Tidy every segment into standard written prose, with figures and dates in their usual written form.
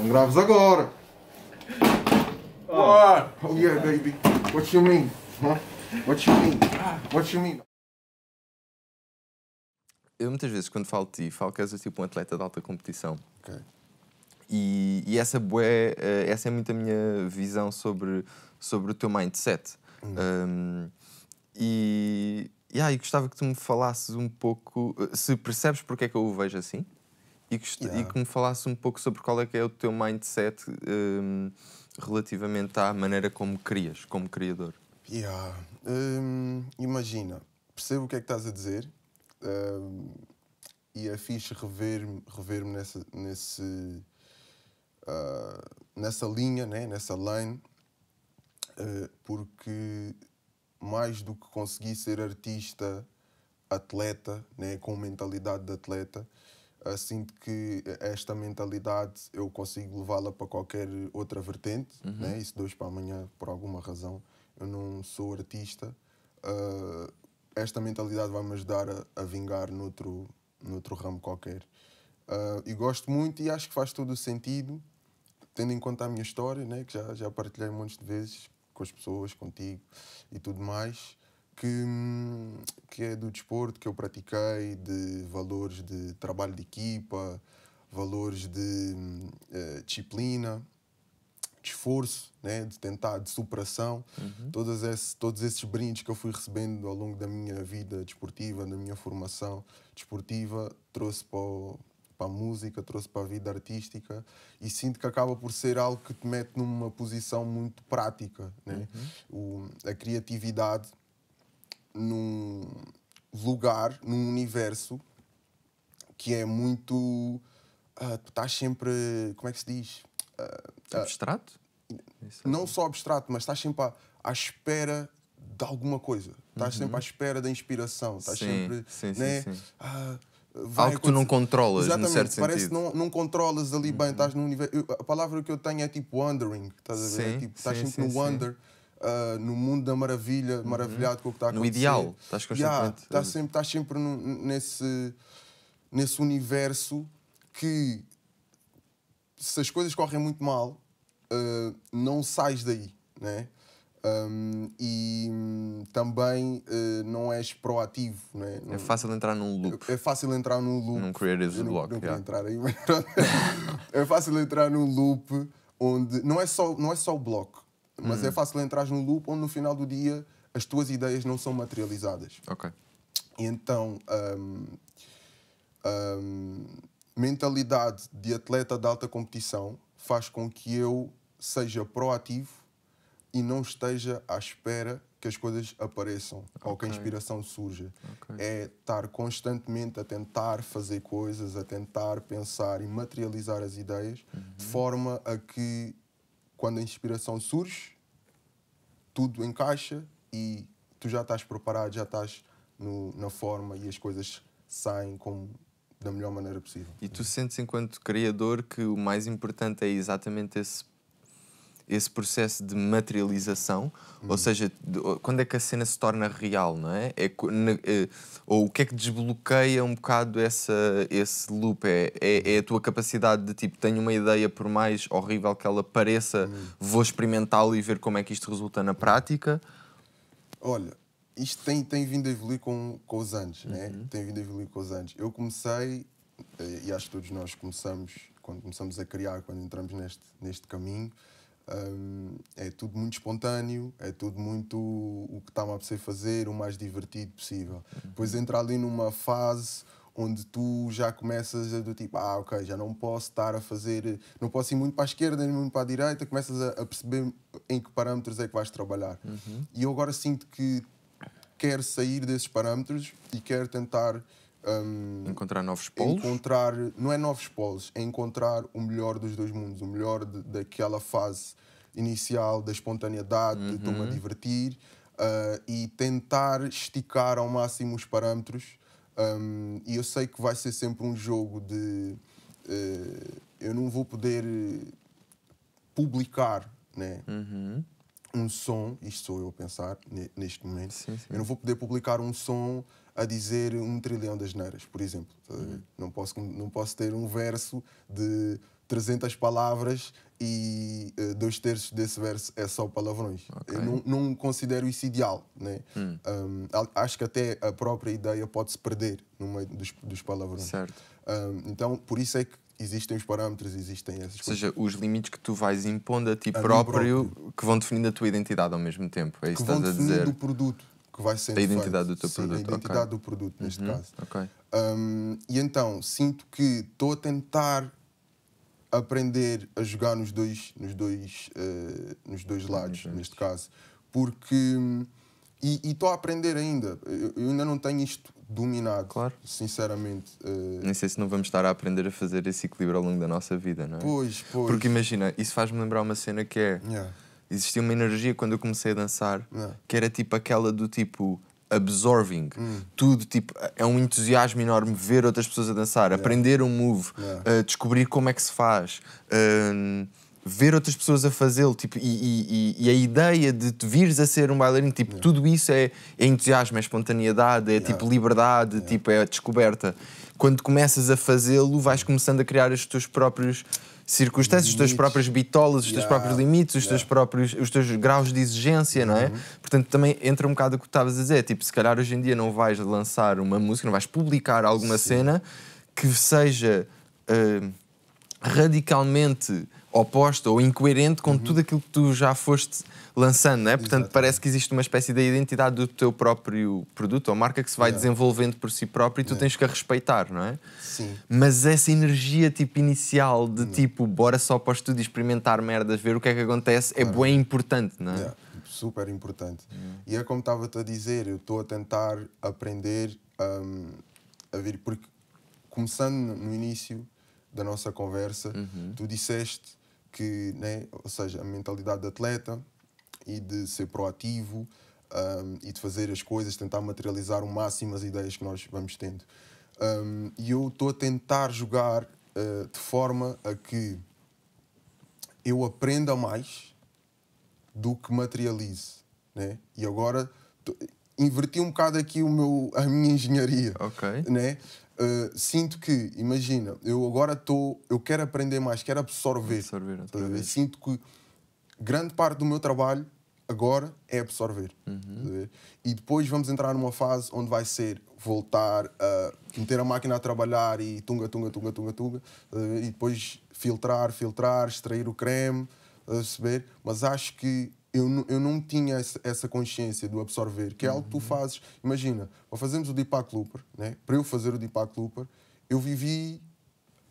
Não graves agora. Oh yeah, baby. What you mean? Huh? What you mean? What you mean? Eu muitas vezes, quando falo de ti, falo que és tipo um atleta de alta competição. Ok. E essa é muito a minha visão sobre o teu mindset. E gostava que tu me falasses um pouco, se percebes porque é que eu o vejo assim, e que me falasses um pouco sobre qual é que é o teu mindset relativamente à maneira como crias, como criador. Imagina, percebo o que é que estás a dizer, e é fixe rever-me nessa linha, né? Nessa line, porque mais do que conseguir ser artista, atleta, né? Com mentalidade de atleta, sinto que esta mentalidade eu consigo levá-la para qualquer outra vertente, né? E se de hoje para amanhã, por alguma razão, eu não sou artista, esta mentalidade vai-me ajudar a vingar noutro ramo qualquer. E gosto muito e acho que faz todo o sentido, tendo em conta a minha história, né? Que já partilhei um monte de vezes com as pessoas, contigo e tudo mais, que é do desporto que eu pratiquei, de valores de trabalho de equipa, valores de disciplina, de esforço, né? De superação. Todos esses brindes que eu fui recebendo ao longo da minha vida desportiva, da minha formação desportiva, trouxe para a música, trouxe para a vida artística, e sinto que acaba por ser algo que te mete numa posição muito prática, né? A criatividade num lugar, num universo que é muito... tu estás sempre... Como é que se diz? Abstrato? Não só abstrato, mas estás sempre à espera de alguma coisa. Estás sempre à espera da inspiração. Estás sempre... Sim. Vai algo que tu não controlas, exatamente, no certo parece sentido. que não controlas ali bem. Estás num universo... A palavra que eu tenho é tipo wondering. Estás a ver? É tipo, estás sempre no wonder. No mundo da maravilha, maravilhado com o que está a acontecer. No ideal, estás constantemente... Estás sempre nesse universo que, se as coisas correm muito mal, não sais daí, né? E também não és proativo, né? É fácil entrar num loop. É fácil entrar num loop. Num creative block. Não queria entrar aí, mas é fácil entrar num loop onde não é só o bloco, mas é fácil entrar num loop onde no final do dia as tuas ideias não são materializadas. Ok. E então, mentalidade de atleta de alta competição faz com que eu seja proativo e não esteja à espera que as coisas apareçam ou que a inspiração surja. É estar constantemente a tentar fazer coisas, a tentar pensar e materializar as ideias de forma a que, quando a inspiração surge, tudo encaixa e tu já estás preparado, já estás na forma e as coisas saem da melhor maneira possível. E tu sentes, enquanto criador, que o mais importante é exatamente esse processo de materialização? Ou seja, quando é que a cena se torna real, não é? Ou o que é que desbloqueia um bocado esse loop? É a tua capacidade de, tipo, tenho uma ideia, por mais horrível que ela pareça, vou experimentá-lo e ver como é que isto resulta na prática? Olha, isto tem vindo a evoluir com os anos, né? Tem vindo a evoluir com os anos. Eu comecei, e acho que todos nós começamos, quando começamos a criar, quando entramos neste caminho, é tudo muito espontâneo, é tudo muito o que está-me a apetecer fazer, o mais divertido possível. Depois entra ali numa fase onde tu já começas a do tipo, ok, já não posso estar a fazer, não posso ir muito para a esquerda nem muito para a direita, começas a perceber em que parâmetros é que vais trabalhar. E eu agora sinto que quero sair desses parâmetros e quero tentar encontrar novos polos? Não é novos polos, é encontrar o melhor dos dois mundos, o melhor daquela fase inicial da espontaneidade, de estou-me a divertir, e tentar esticar ao máximo os parâmetros. E eu sei que vai ser sempre um jogo de... eu não vou poder publicar, né? Um som, isto sou eu a pensar neste momento, eu não vou poder publicar um som a dizer 1 trilhão de asneiras, por exemplo. Não posso ter um verso de 300 palavras e 2/3 desse verso é só palavrões. Ok. Eu não considero isso ideal, né? Acho que até a própria ideia pode se perder no meio dos palavrões. Certo. Então, por isso é que existem os parâmetros, existem essas Ou coisas. seja, os limites que tu vais impondo a ti A mim próprio, próprio. que vão definindo a tua identidade ao mesmo tempo. É isso Que que vão estás a definindo dizer. o produto que vai sendo A identidade feito. do teu Sim, produto, a identidade ok. do produto, neste caso. Ok. E então, sinto que estou a tentar aprender a jogar nos dois lados, neste caso. Porque... E estou a aprender ainda. Eu ainda não tenho isto dominado, Claro. sinceramente. Nem sei se não vamos estar a aprender a fazer esse equilíbrio ao longo da nossa vida, não é? Pois. Porque imagina, isso faz-me lembrar uma cena que é... Yeah. Existia uma energia quando eu comecei a dançar, Yeah. que era tipo aquela do tipo absorbing. Tudo, tipo, é um entusiasmo enorme ver outras pessoas a dançar, aprender um move, Yeah. descobrir como é que se faz, ver outras pessoas a fazê-lo, tipo, e a ideia de te vires a ser um bailarino, tipo, tudo isso é entusiasmo, é espontaneidade, é tipo liberdade, tipo, é descoberta. Quando começas a fazê-lo, vais começando a criar os teus próprios circunstâncias, os teus Limites. próprios bitolas, os teus próprios limites, os teus graus de exigência, não é? Portanto, também entra um bocado o que tu estavas a dizer, tipo, se calhar hoje em dia não vais lançar uma música, não vais publicar alguma cena que seja radicalmente oposta ou incoerente com tudo aquilo que tu já foste lançando, não é? Portanto, Exatamente. parece que existe uma espécie de identidade do teu próprio produto ou marca que se vai desenvolvendo por si próprio e tu tens que a respeitar, não é? Sim. Mas essa energia tipo inicial de tipo, bora só para o estúdio experimentar merdas, ver o que é que acontece, é bem importante, não é? Yeah, super importante. E é como estava-te a dizer, eu estou a tentar aprender a vir, porque começando no início da nossa conversa, tu disseste que, né, ou seja, a mentalidade de atleta e de ser proativo e de fazer as coisas, tentar materializar o máximo as ideias que nós vamos tendo. E eu estou a tentar jogar de forma a que eu aprenda mais do que materialize, né? E agora inverti um bocado aqui a minha engenharia, Ok. né? Sinto que, imagina, eu quero aprender mais, quero absorver. Outra vez. Sinto que grande parte do meu trabalho agora é absorver. E depois vamos entrar numa fase onde vai ser voltar a meter a máquina a trabalhar e tunga, e depois filtrar, extrair o creme, perceber? Mas acho que eu não tinha essa consciência do absorver, que é algo que tu fazes. Imagina, para fazermos o Deepak Looper, né? Para eu fazer o Deepak Looper, eu vivi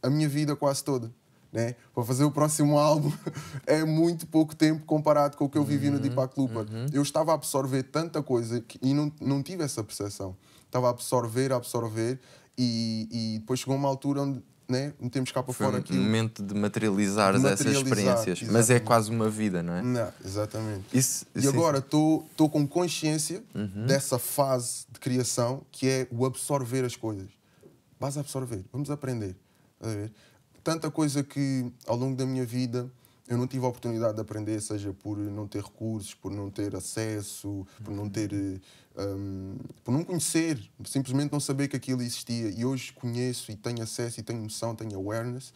a minha vida quase toda. Né? Para fazer o próximo álbum é muito pouco tempo comparado com o que eu vivi no Deepak Looper. Eu estava a absorver tanta coisa e não tive essa percepção. Estava a absorver e depois chegou uma altura onde, né, metemos cá para fora aquilo. Foi um momento de materializar essas experiências. Exatamente. Mas é quase uma vida, não é? Não, exatamente. E agora estou com consciência dessa fase de criação que é o absorver as coisas. Vais absorver, vamos aprender. A ver? Tanta coisa que ao longo da minha vida eu não tive a oportunidade de aprender, seja por não ter recursos, por não ter acesso, por não ter, por não conhecer, simplesmente não saber que aquilo existia. E hoje conheço e tenho acesso e tenho noção, tenho awareness,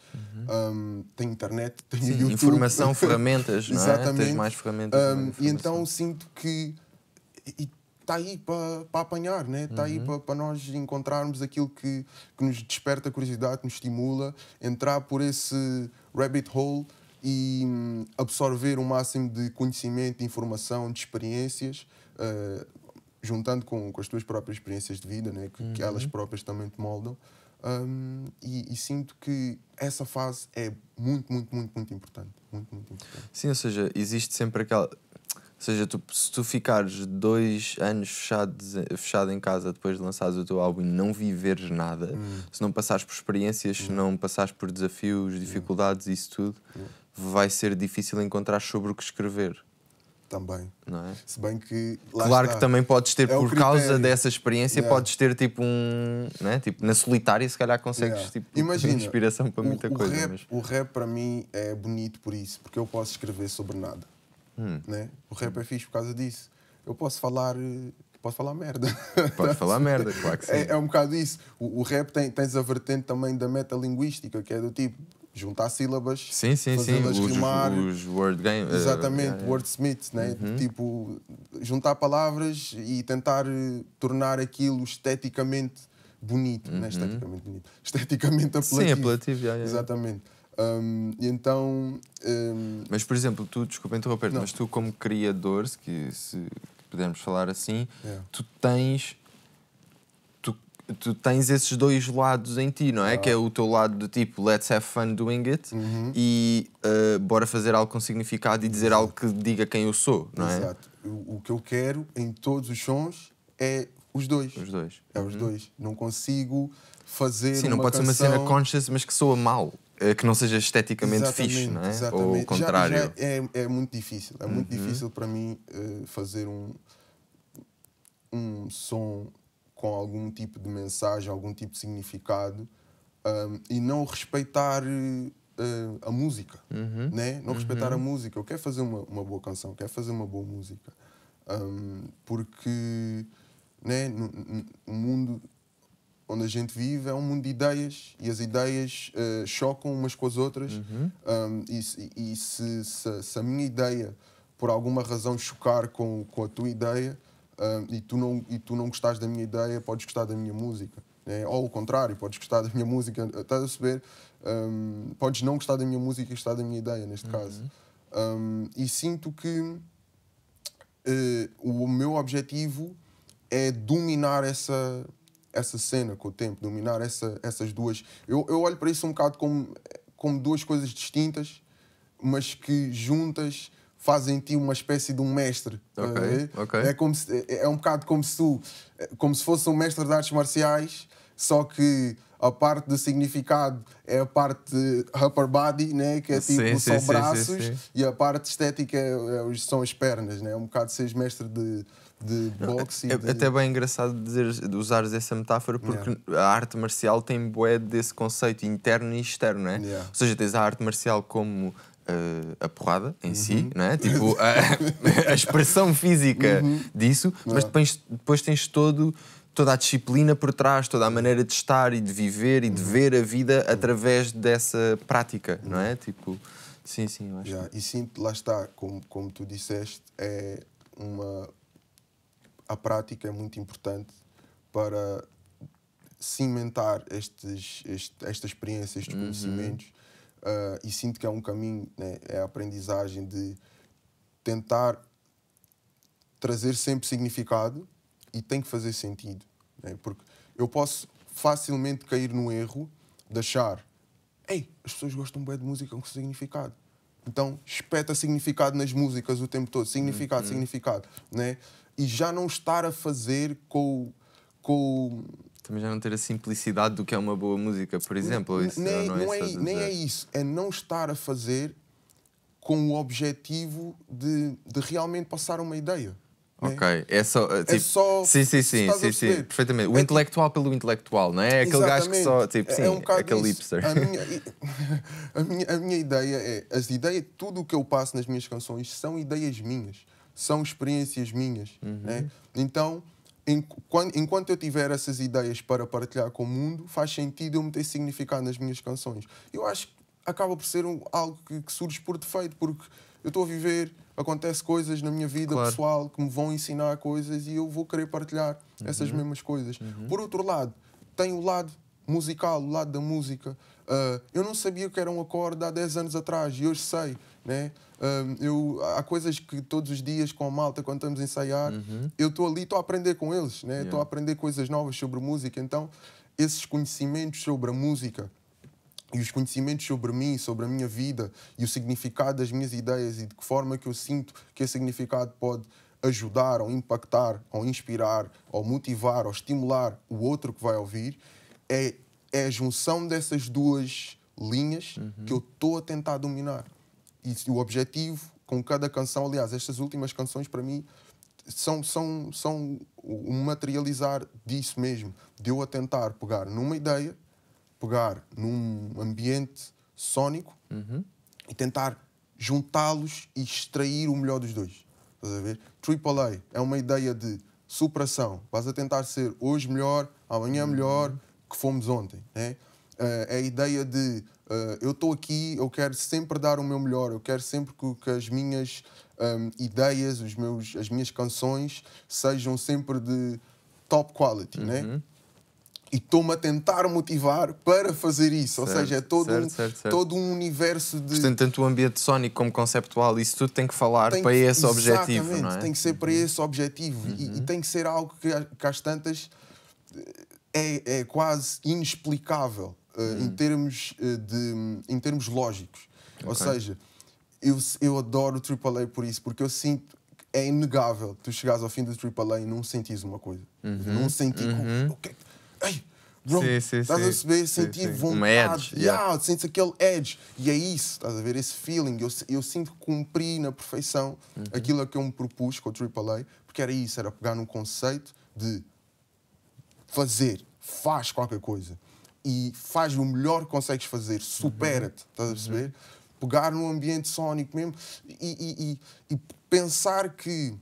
tenho internet, tenho YouTube. Informação, ferramentas, não é? Exatamente. Tens mais ferramentas. E então sinto que está aí para apanhar, né? Está aí para nós encontrarmos aquilo que nos desperta curiosidade, que nos estimula, entrar por esse rabbit hole e absorver o máximo de conhecimento, de informação, de experiências, juntando com as tuas próprias experiências de vida, né? Que elas próprias também te moldam. E sinto que essa fase é muito importante. Muito importante. Sim, ou seja, existe sempre aquela... Ou seja, se tu ficares 2 anos fechado em casa depois de lançares o teu álbum e não viveres nada, se não passares por experiências, se não passares por desafios, dificuldades, isso tudo, vai ser difícil encontrar sobre o que escrever. Também. Não é? Se bem que... Claro que também podes ter, por causa dessa experiência, Yeah. podes ter tipo não é? Tipo, na solitária se calhar consegues tipo, Imagina, ter inspiração para muita coisa. Mas... O rap para mim é bonito por isso, porque eu posso escrever sobre nada. Né? O rap é fixe por causa disso. Eu posso falar merda. Podes falar merda, claro que sim. É um bocado isso. O rap tens a vertente também da metalinguística, que é do tipo, juntar sílabas, Sim, fazê-las rimar. Os word game. Exatamente, wordsmith, né? Tipo, juntar palavras e tentar tornar aquilo esteticamente bonito, não é esteticamente bonito, esteticamente apelativo. Sim, apelativo, Exatamente. E então... Mas, por exemplo, tu, desculpa interromper, mas tu como criador, se pudermos falar assim, tu tens... Tu tens esses dois lados em ti, não é? Que é o teu lado do tipo, let's have fun doing it e bora fazer algo com significado e dizer algo que diga quem eu sou, não é? Exato. O que eu quero em todos os sons é os dois. Os dois. É os dois. Não consigo fazer Sim, não pode ser uma cena conscious, mas que soa mal. Que não seja esteticamente fixe, não é? Exatamente. Ou o contrário. Já é muito difícil. É muito difícil para mim fazer um som com algum tipo de mensagem, algum tipo de significado e não respeitar a música, né? Não respeitar a música. Eu quero fazer uma boa canção, quero fazer uma boa música. Porque né, no mundo onde a gente vive é um mundo de ideias e as ideias chocam umas com as outras e se a minha ideia por alguma razão chocar com a tua ideia e tu não gostares da minha ideia, podes gostar da minha música, né? Ou o contrário, podes gostar da minha música, estás a perceber? Podes não gostar da minha música e gostar da minha ideia, neste caso. E sinto que o meu objetivo é dominar essa cena com o tempo, dominar essas duas... Eu olho para isso um bocado como duas coisas distintas, mas que juntas fazem em ti uma espécie de um mestre. Okay. É um bocado como se fosse um mestre de artes marciais, só que a parte do significado é a parte upper body, né? Que é tipo só braços, e a parte estética são as pernas, né? É um bocado seres mestre de boxe. É até bem engraçado usares essa metáfora porque a arte marcial tem bué desse conceito interno e externo, né? Ou seja, tens a arte marcial como a porrada em si, não é? Tipo, a expressão física disso, mas depois tens toda a disciplina por trás, toda a maneira de estar e de viver e de ver a vida através dessa prática, não é? Tipo, sim, eu acho. E sinto, lá está, como tu disseste, a prática é muito importante para cimentar esta experiência, estes conhecimentos. E sinto que é um caminho, né? É a aprendizagem de tentar trazer sempre significado e tem que fazer sentido, né? Porque eu posso facilmente cair no erro de achar as pessoas gostam bem de música com significado, então espeta significado nas músicas o tempo todo, significado, né? E já não estar a fazer com também já não ter a simplicidade do que é uma boa música, por exemplo. Nem é isso. É não estar a fazer com o objetivo de realmente passar uma ideia. Ok. Né? É só... Sim. Perfeitamente. O intelectual pelo intelectual, não é? Aquele gajo que só... Tipo, sim, um aquele hipster. A minha ideia é... Tudo o que eu passo nas minhas canções são ideias minhas. São experiências minhas. Né? Então... Enquanto eu tiver essas ideias para partilhar com o mundo, faz sentido eu meter significado nas minhas canções. Eu acho que acaba por ser algo que surge por defeito, porque eu estou a viver, acontece coisas na minha vida pessoal que me vão ensinar coisas e eu vou querer partilhar essas mesmas coisas. Por outro lado, tem o lado musical, o lado da música. Eu não sabia o que era um acorde há 10 anos atrás e hoje sei, né? Há coisas que todos os dias com a malta, quando estamos a ensaiar, eu estou ali, estou a aprender com eles, né? Estou a aprender coisas novas sobre música. Então, esses conhecimentos sobre a música e os conhecimentos sobre mim, sobre a minha vida e o significado das minhas ideias e de que forma que eu sinto que esse significado pode ajudar ou impactar ou inspirar ou motivar ou estimular o outro que vai ouvir, é a junção dessas duas linhas que eu estou a tentar dominar. E o objetivo com cada canção, aliás, estas últimas canções para mim são o materializar disso mesmo, de eu a tentar pegar numa ideia, pegar num ambiente sónico e tentar juntá-los e extrair o melhor dos dois. Estás a ver? AAA é uma ideia de superação. Vais a tentar ser hoje melhor, amanhã melhor, que fomos ontem, né? É a ideia de eu estou aqui, eu quero sempre dar o meu melhor, eu quero sempre que as minhas ideias, as minhas canções sejam sempre de top quality, né? E estou-me a tentar motivar para fazer isso. Ou seja, é todo um universo de... Portanto, tanto o ambiente sónico como conceptual, isso tudo tem que falar para esse objetivo, não é? Tem que ser para esse objetivo. E tem que ser algo que às tantas é quase inexplicável em termos lógicos. Ou seja, eu adoro o AAA por isso, porque eu sinto... É inegável tu chegares ao fim do AAA e não sentires uma coisa. Não sentir... Ei, bro, estás a perceber? Sentir vontade. Uma edge. Sentes aquele edge. E é isso, estás a ver? Esse feeling. Eu sinto que cumpri na perfeição aquilo a que eu me propus com o AAA, porque era isso, era pegar num conceito de faz qualquer coisa. E faz o melhor que consegues fazer, supera-te, estás a perceber? Pegar num ambiente sónico mesmo e pensar que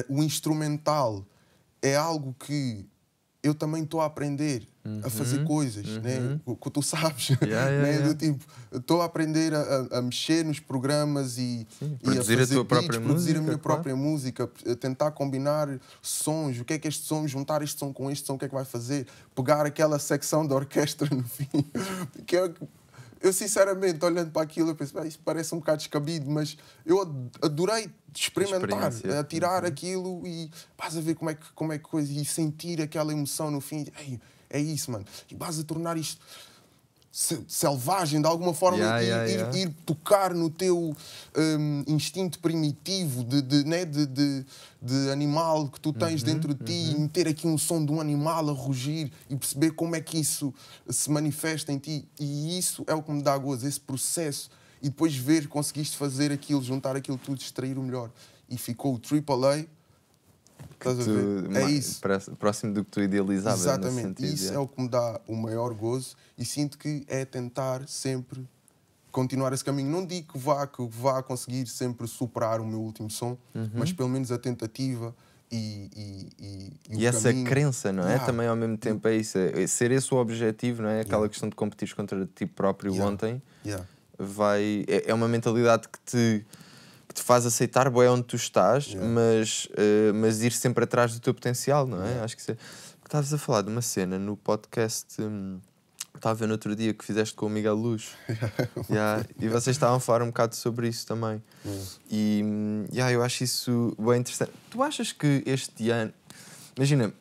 o instrumental é algo que eu também estou a aprender a fazer coisas, né? Que tu sabes, né? Do tipo, estou a aprender a mexer nos programas e produzir a fazer a tua beats, própria produzir música, a minha claro. própria música, a tentar combinar sons, o que é que este som, juntar este som com este som, o que é que vai fazer, pegar aquela secção da orquestra no fim, que é... Eu, sinceramente, olhando para aquilo, eu penso, isto parece um bocado descabido, mas eu adorei experimentar, tirar aquilo e vas a ver como é que coisa, e sentir aquela emoção no fim. Ei, é isso, mano. E vas a tornar isto selvagem, de alguma forma, ir tocar no teu instinto primitivo de animal que tu tens dentro de ti e meter aqui um som de um animal a rugir e perceber como é que isso se manifesta em ti. E isso é o que me dá gozo, esse processo. E depois ver, conseguiste fazer aquilo, juntar aquilo tudo, extrair o melhor. E ficou o AAA. Estás a ver? É isso. Próximo do que tu idealizavas. Exatamente. Isso é o que me dá o maior gozo e sinto que é tentar sempre continuar esse caminho. Não digo que vá conseguir sempre superar o meu último som, mas pelo menos a tentativa e essa caminho. crença, não é? Também ao mesmo tempo é isso. É ser esse o objetivo, não é? Aquela questão de competir contra ti próprio ontem. É uma mentalidade que te faz aceitar bué onde tu estás, mas ir sempre atrás do teu potencial, não é? Acho que estavas a falar de uma cena no podcast, estava a ver no outro dia que fizeste com o Miguel Luz. E vocês estavam a falar um bocado sobre isso também. E eu acho isso bem interessante. Tu achas que este ano, imagina,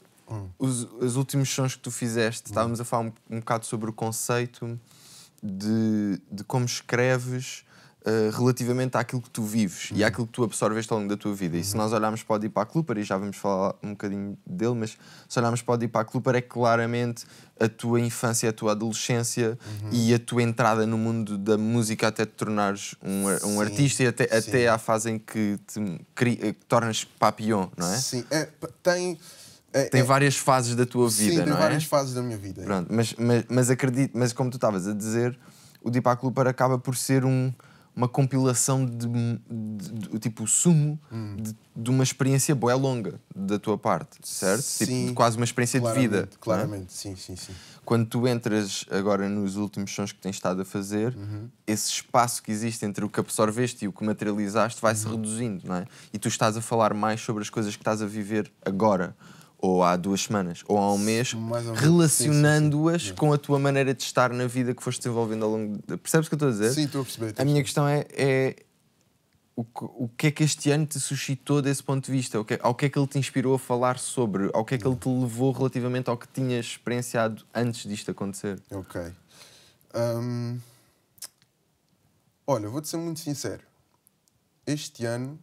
os últimos sons que tu fizeste, estávamos a falar um bocado sobre o conceito de como escreves relativamente àquilo que tu vives e àquilo que tu absorveste ao longo da tua vida. E se nós olharmos para o Deepak Looper, e já vamos falar um bocadinho dele, mas se olharmos para o Deepak Looper, é claramente a tua infância, a tua adolescência e a tua entrada no mundo da música até te tornares um artista e até à fase em que te tornas papillon, não é? Sim, tem várias fases da tua vida, não é? Sim, tem várias fases da minha vida. Pronto, mas acredito, mas como tu estavas a dizer, o Deepak Looper acaba por ser uma compilação de tipo o sumo de uma experiência bué longa da tua parte, certo? Sim, tipo, de quase uma experiência de vida. Claramente, sim. Quando tu entras agora nos últimos sons que tens estado a fazer, esse espaço que existe entre o que absorveste e o que materializaste vai-se reduzindo, não é? E tu estás a falar mais sobre as coisas que estás a viver agora, ou há 2 semanas, ou há um mês, relacionando-as com a tua maneira de estar na vida que foste desenvolvendo ao longo de... Percebes o que eu estou a dizer? Sim, estou a perceber. A minha questão é o que é que este ano te suscitou desse ponto de vista? Ao que é que ele te inspirou a falar sobre? Ao que é que ele te levou relativamente ao que tinhas experienciado antes disto acontecer? Ok. Olha, vou-te ser muito sincero. Este ano,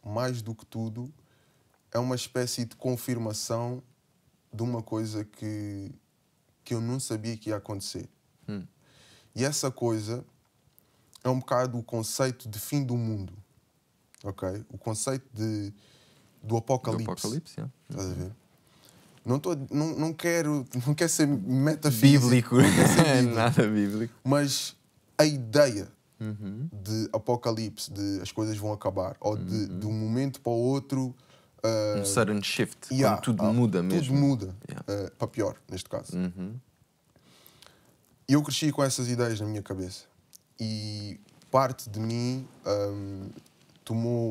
mais do que tudo, é uma espécie de confirmação de uma coisa que eu não sabia que ia acontecer. E essa coisa é um bocado o conceito de fim do mundo. Ok? O conceito do apocalipse. Do apocalipse, Estás a ver? Não quero ser metafísico. Bíblico. Nada bíblico. Mas a ideia de apocalipse, de as coisas vão acabar, ou de um momento para o outro... um sudden shift, quando tudo muda mesmo. Tudo muda, para pior, neste caso. eu cresci com essas ideias na minha cabeça. E parte de mim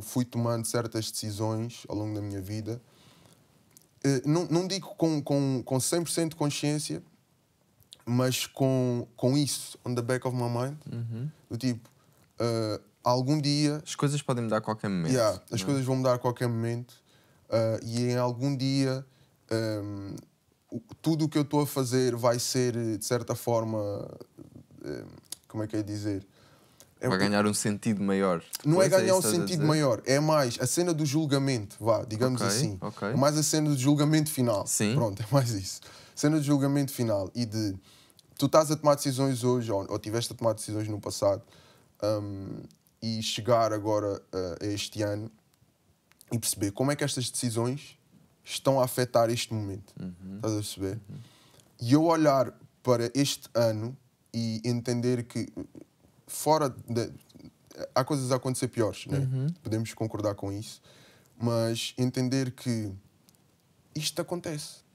fui tomando certas decisões ao longo da minha vida. Não digo com 100% de consciência, mas com isso on the back of my mind. Do tipo, algum dia... As coisas podem mudar a qualquer momento. As coisas vão mudar a qualquer momento. E em algum dia... tudo o que eu estou a fazer vai ser, de certa forma... como é que é dizer? Vai ganhar um sentido maior. Não é ganhar um sentido maior, é mais a cena do julgamento, digamos assim. Okay. É mais a cena do julgamento final. Sim. Pronto, é mais isso. Cena do julgamento final e de... Tu estás a tomar decisões hoje, ou tiveste a tomar decisões no passado, e chegar agora a este ano e perceber como é que estas decisões estão a afetar este momento. Estás a perceber? E eu olhar para este ano e entender que há coisas a acontecer piores, né? Podemos concordar com isso, mas entender que isto acontece.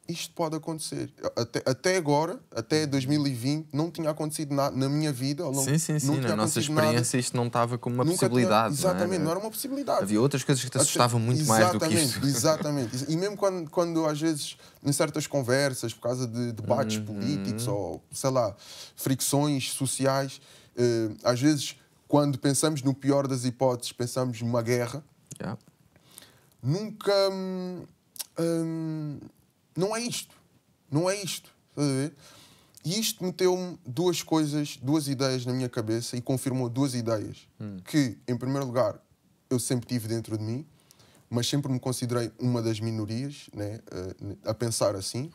Isto pode acontecer. Até agora, até 2020, não tinha acontecido nada na minha vida. Sim. Na nossa experiência isto não estava como uma possibilidade. Exatamente, não era uma possibilidade. Havia outras coisas que te assustavam muito mais do que isto. Exatamente. E mesmo quando às vezes, em certas conversas, por causa de debates políticos ou, sei lá, fricções sociais, às vezes, quando pensamos no pior das hipóteses, pensamos numa guerra, nunca... não é isto. Não é isto. Estás a ver? E isto meteu-me duas ideias na minha cabeça e confirmou duas ideias. Que, em primeiro lugar, eu sempre tive dentro de mim, mas sempre me considerei uma das minorias, né, a pensar assim.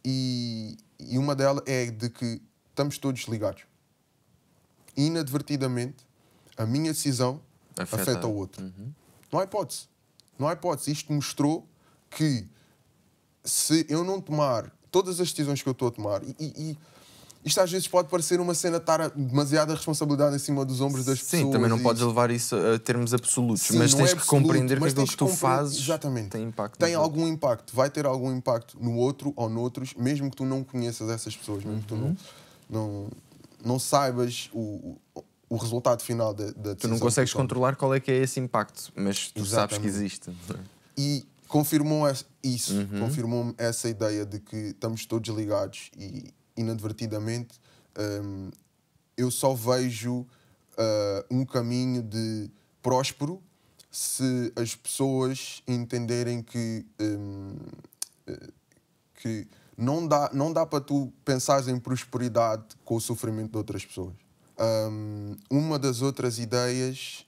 E uma delas é de que estamos todos ligados. Inadvertidamente, a minha decisão afeta o outro. Não há hipótese. Não há hipótese. Isto mostrou que se eu não tomar todas as decisões que eu estou a tomar, e isto às vezes pode parecer uma cena estar demasiada responsabilidade em cima dos ombros das pessoas. Sim, também não podes levar isso a termos absolutos, Sim, mas tens é que compreender que aquilo que tu fazes exatamente, tem impacto. Tem algum impacto, vai ter algum impacto no outro ou noutros, mesmo que tu não conheças essas pessoas, mesmo que tu não saibas o resultado final da decisão. Tu não consegues controlar qual é que é esse impacto, mas tu sabes que existe. E confirmou isso, confirmou-me essa ideia de que estamos todos ligados e, inadvertidamente, eu só vejo um caminho de próspero se as pessoas entenderem que não dá para tu pensares em prosperidade com o sofrimento de outras pessoas. Uma das outras ideias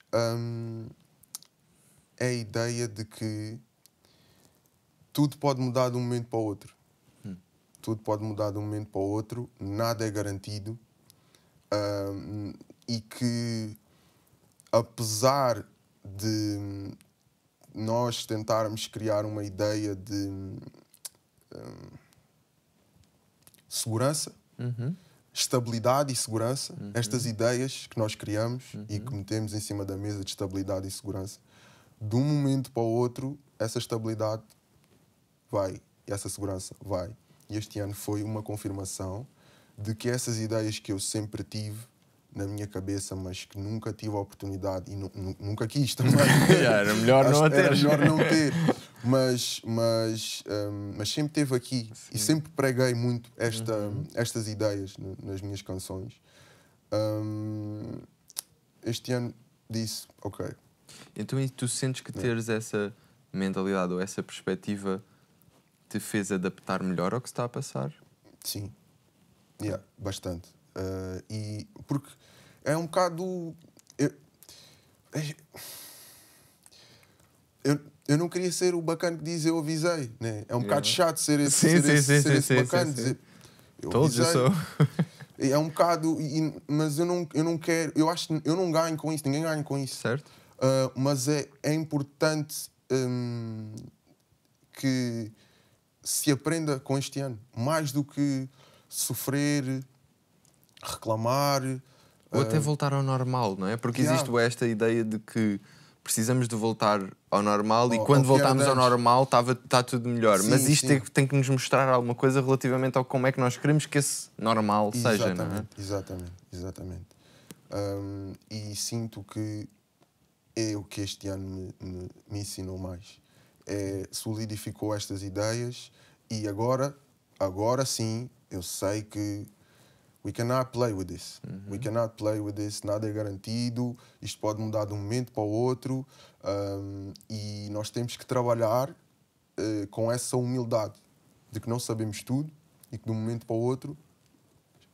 é a ideia de que tudo pode mudar de um momento para o outro. Tudo pode mudar de um momento para o outro, nada é garantido. E que, apesar de nós tentarmos criar uma ideia de segurança, estabilidade e segurança, estas ideias que nós criamos e que metemos em cima da mesa de estabilidade e segurança, de um momento para o outro, essa estabilidade vai e essa segurança vai. E este ano foi uma confirmação de que essas ideias que eu sempre tive na minha cabeça, mas que nunca tive a oportunidade e nunca quis também. Era melhor não ter. Era melhor não ter. Mas sempre esteve aqui. Sim. E sempre preguei muito estas ideias nas minhas canções. Este ano disse, ok. Então e tu sentes que teres essa mentalidade ou essa perspectiva te fez adaptar melhor ao que se está a passar? Sim. Bastante. E porque é um bocado... Eu não queria ser o bacana que diz eu avisei, né? É um bocado chato ser esse bacana. Dizer, eu avisei. É um bocado... mas eu não quero... Eu não ganho com isso. Ninguém ganha com isso. Certo. Mas é importante que se aprenda com este ano. Mais do que sofrer, reclamar... Ou até voltar ao normal, não é? Porque existe esta ideia de que precisamos de voltar ao normal e Ao quando que era voltarmos ao antes. normal está tudo melhor. Sim, Mas isto sim. tem que nos mostrar alguma coisa relativamente ao como é que nós queremos que esse normal seja, não é? Exatamente. E sinto que é o que este ano me ensinou mais. Solidificou estas ideias e agora sim, eu sei que we cannot play with this. We cannot play with this. Nada é garantido. Isto pode mudar de um momento para o outro. E nós temos que trabalhar com essa humildade de que não sabemos tudo e que de um momento para o outro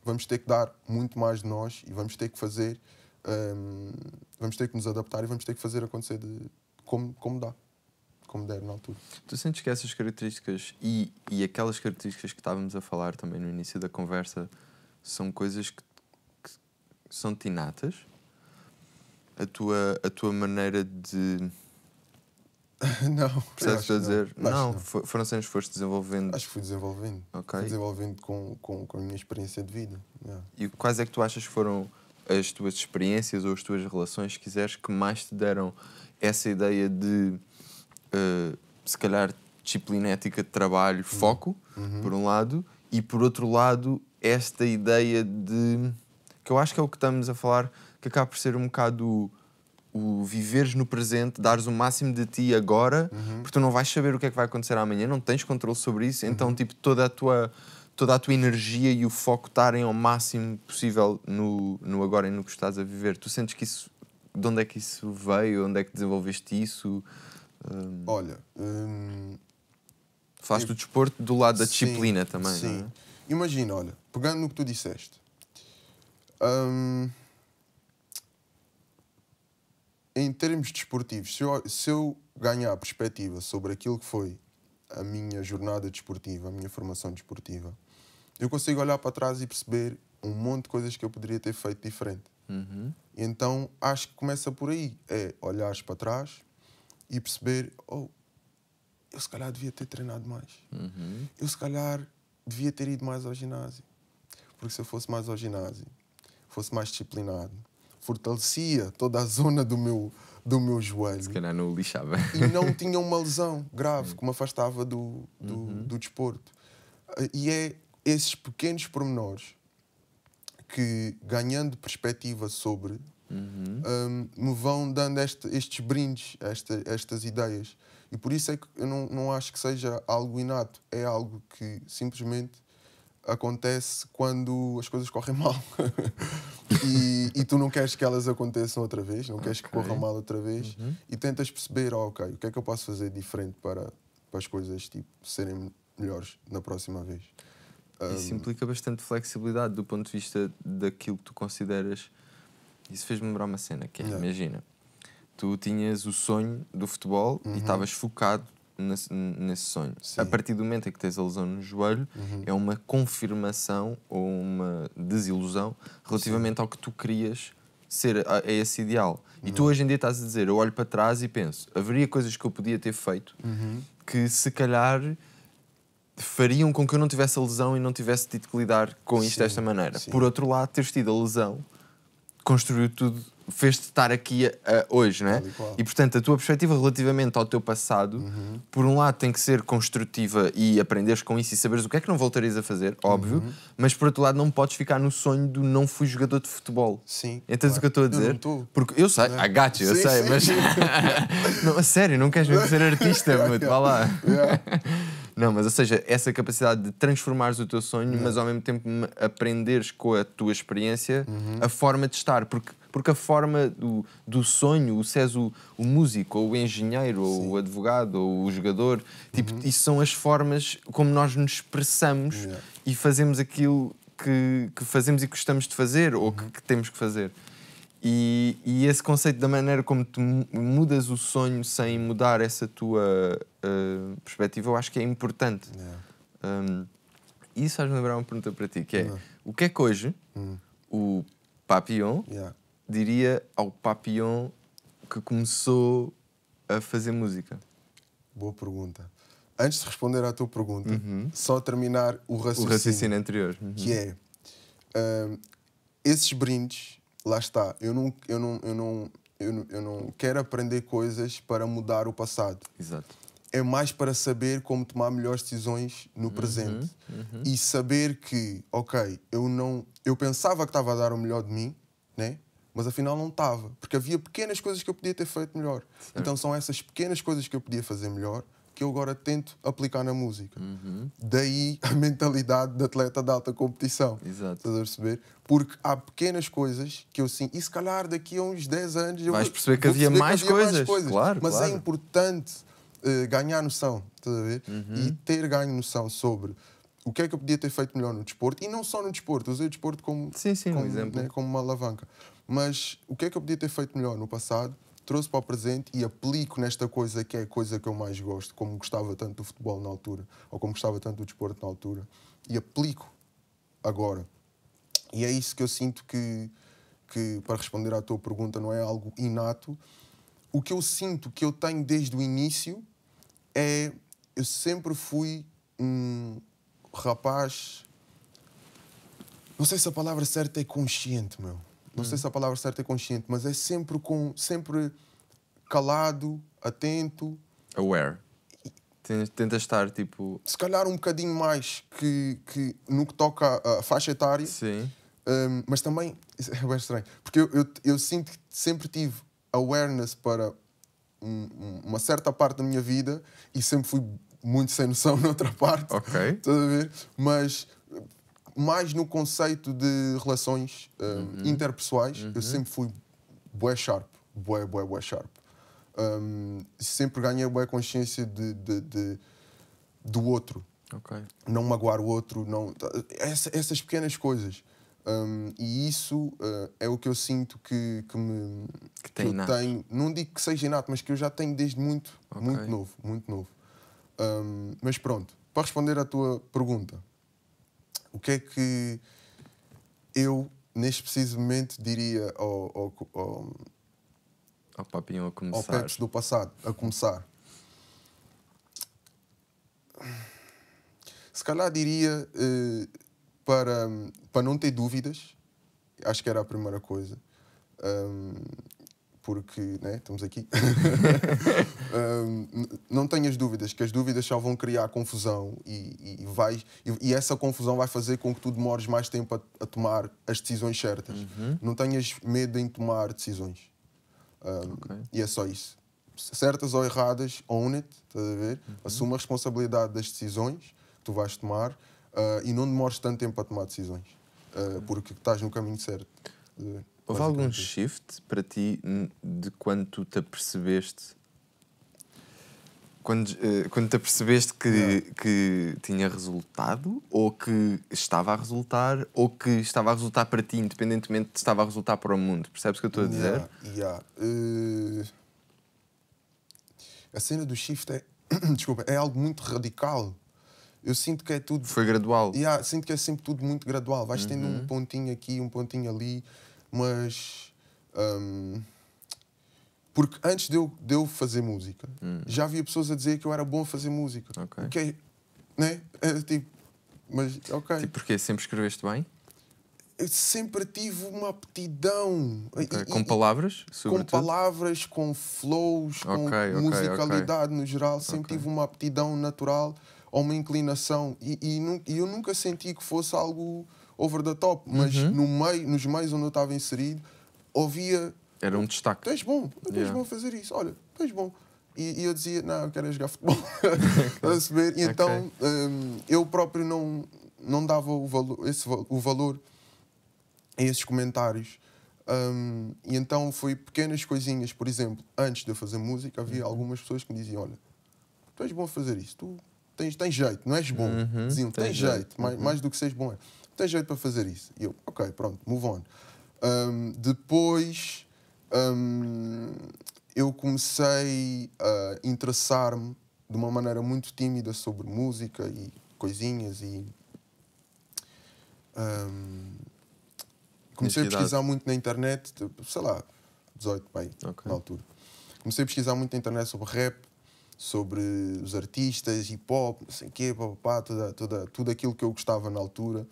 vamos ter que dar muito mais de nós e vamos ter que fazer, vamos ter que nos adaptar e vamos ter que fazer acontecer como dá, como der na altura. Tu sentes que essas características e aquelas características que estávamos a falar também no início da conversa são coisas que são-te inatas? A tua maneira de... Não. Percebes o que estou a dizer? Não. Foram cenas que foste desenvolvendo. Acho que fui desenvolvendo. Ok. Fui desenvolvendo com a minha experiência de vida. Yeah. E quais é que tu achas que foram as tuas experiências ou as tuas relações, se quiseres, que mais te deram essa ideia de, se calhar, disciplina ética de trabalho, foco, por um lado, e por outro lado, esta ideia de... que eu acho que é o que estamos a falar, que acaba por ser um bocado o viveres no presente, dares o máximo de ti agora, porque tu não vais saber o que é que vai acontecer amanhã, não tens controle sobre isso, então tipo toda a tua energia e o foco estarem ao máximo possível no agora e no que estás a viver. Tu sentes que isso, de onde é que isso veio? Onde é que desenvolveste isso? Olha, falaste do desporto do lado da sim, disciplina também, sim. não é? Imagina, olha, pegando no que tu disseste, em termos desportivos, se eu ganhar perspectiva sobre aquilo que foi a minha jornada desportiva, a minha formação desportiva, eu consigo olhar para trás e perceber um monte de coisas que eu poderia ter feito diferente. Então acho que começa por aí, olhares para trás e perceber, eu se calhar devia ter treinado mais. Eu se calhar devia ter ido mais ao ginásio. Porque se eu fosse mais ao ginásio, fosse mais disciplinado, fortalecia toda a zona do meu joelho. Se calhar não o lixava. E não tinha uma lesão grave que me afastava do desporto. E é esses pequenos pormenores que, ganhando perspectiva sobre, me vão dando estes brindes, estas ideias. E por isso é que eu não acho que seja algo inato. É algo que simplesmente acontece quando as coisas correm mal. e tu não queres que elas aconteçam outra vez, não queres que corram mal outra vez, e tentas perceber, ok, o que é que eu posso fazer diferente para as coisas tipo, serem melhores na próxima vez. Isso implica bastante flexibilidade do ponto de vista daquilo que tu consideras. Isso fez-me lembrar uma cena, que é, imagina, tu tinhas o sonho do futebol e estavas focado nesse sonho. Sim. A partir do momento em que tens a lesão no joelho, é uma confirmação ou uma desilusão relativamente ao que tu querias ser a esse ideal. E tu hoje em dia estás a dizer, eu olho para trás e penso, haveria coisas que eu podia ter feito que se calhar fariam com que eu não tivesse a lesão e não tivesse tido que lidar com isto desta maneira. Por outro lado, teres tido a lesão construiu tudo, fez-te estar aqui hoje, não é? E portanto a tua perspectiva relativamente ao teu passado, por um lado tem que ser construtiva e aprenderes com isso e saberes o que é que não voltarias a fazer, óbvio, mas por outro lado não podes ficar no sonho do não fui jogador de futebol. Sim. Entendes o que eu estou a dizer? Eu não estou. Porque eu sei, I got you, eu sei, mas não, a sério, não queres mesmo ser artista, vá lá. Não, mas ou seja, essa capacidade de transformares o teu sonho, mas ao mesmo tempo aprenderes com a tua experiência a forma de estar, porque a forma do sonho, se és o músico, ou o engenheiro, ou o advogado, ou o jogador, tipo, isso são as formas como nós nos expressamos e fazemos aquilo que fazemos e que gostamos de fazer, ou que temos que fazer. E esse conceito da maneira como tu mudas o sonho sem mudar essa tua perspectiva, eu acho que é importante. E isso faz-me lembrar uma pergunta para ti, que é, o que é que hoje o Papillon diria ao Papillon que começou a fazer música? Boa pergunta. Antes de responder à tua pergunta, só terminar o raciocínio anterior. Que é, esses brindes, lá está, eu não eu não quero aprender coisas para mudar o passado. Exato. É mais para saber como tomar melhores decisões no presente. E saber que, ok, eu pensava que estava a dar o melhor de mim, né? Mas afinal não estava. Porque havia pequenas coisas que eu podia ter feito melhor. Certo. Então são essas pequenas coisas que eu podia fazer melhor que eu agora tento aplicar na música. Daí a mentalidade de atleta de alta competição. Exato. Estás a perceber? Porque há pequenas coisas que eu sinto, e se calhar daqui a uns 10 anos eu Vais vou perceber que perceber havia mais coisas. Claro, mas claro. é importante ganhar noção, estás a ver? E ter ganho noção sobre o que é que eu podia ter feito melhor no desporto, e não só no desporto, usei o desporto como, Sim, um como, exemplo. né, como uma alavanca. Mas o que é que eu podia ter feito melhor no passado, trouxe para o presente e aplico nesta coisa que é a coisa que eu mais gosto, como gostava tanto do futebol na altura, ou como gostava tanto do desporto na altura, e aplico agora. E é isso que eu sinto que para responder à tua pergunta, não é algo inato. O que eu sinto que eu tenho desde o início é... Eu sempre fui um rapaz... Não sei se a palavra certa é consciente, meu. Não sei se a palavra certa é consciente, mas é sempre calado, atento. Aware. Tenta estar tipo. Se calhar um bocadinho mais que no que toca à faixa etária. Sim. Mas também é bem estranho, porque eu sinto que sempre tive awareness para uma certa parte da minha vida e sempre fui muito sem noção noutra parte. Ok. Estás a ver? Mas mais no conceito de relações interpessoais, eu sempre fui bué sharp, bué sharp. Sempre ganhei bué consciência do outro. Ok. Não magoar o outro, não... essas pequenas coisas. E isso é o que eu sinto que tem eu inato. tenho. Não digo que seja inato, mas que eu já tenho desde muito novo. Muito novo. Mas pronto, para responder à tua pergunta, o que é que eu, neste preciso momento, diria ao Papinho a começar. ao Peps do passado, a começar? Se calhar diria para não ter dúvidas, acho que era a primeira coisa, porque né, estamos aqui. Não tenhas dúvidas, que as dúvidas só vão criar confusão e essa confusão vai fazer com que tu demores mais tempo a tomar as decisões certas. Não tenhas medo em tomar decisões. E é só isso. Certas ou erradas, own it, estás a ver? Assuma a responsabilidade das decisões que tu vais tomar e não demores tanto tempo a tomar decisões, porque estás no caminho certo. Houve algum shift para ti de quando tu te apercebeste? Quando te apercebeste que tinha resultado, ou que estava a resultar, ou que estava a resultar para ti, independentemente de estava a resultar para o mundo? Percebes o que eu estou a dizer? A cena do shift é, desculpa, é algo muito radical. Eu sinto que é tudo... Foi gradual. Sinto que é sempre tudo muito gradual. Vais tendo um pontinho aqui, um pontinho ali, mas... porque antes de eu fazer música, já havia pessoas a dizer que eu era bom a fazer música. Ok. O que é... Né? Era tipo... Mas, ok. Tipo, porque sempre escreveste bem? Eu sempre tive uma aptidão. Okay. Com palavras, sobretudo? Com palavras, com flows, com musicalidade no geral. Sempre tive uma aptidão natural ou uma inclinação. E eu nunca senti que fosse algo over the top. Mas nos meios onde eu estava inserido, ouvia... Era um destaque. Tens bom a fazer isso. Olha, tens bom. E eu dizia, não, eu quero jogar futebol. Estás a saber? E então eu próprio não dava o valor a esses comentários. E então foi pequenas coisinhas. Por exemplo, antes de eu fazer música, havia algumas pessoas que me diziam, olha, tu és bom a fazer isso, tu tens jeito, não és bom. Diziam, tens jeito, mais do que seres bom. Tens jeito para fazer isso. E eu, ok, pronto, move on. Depois eu comecei a interessar-me de uma maneira muito tímida sobre música e coisinhas e comecei a pesquisar muito na internet, sei lá, 18 bem, na altura. Comecei a pesquisar muito na internet sobre rap, sobre os artistas, hip hop, não sei o quê, tudo aquilo que eu gostava na altura,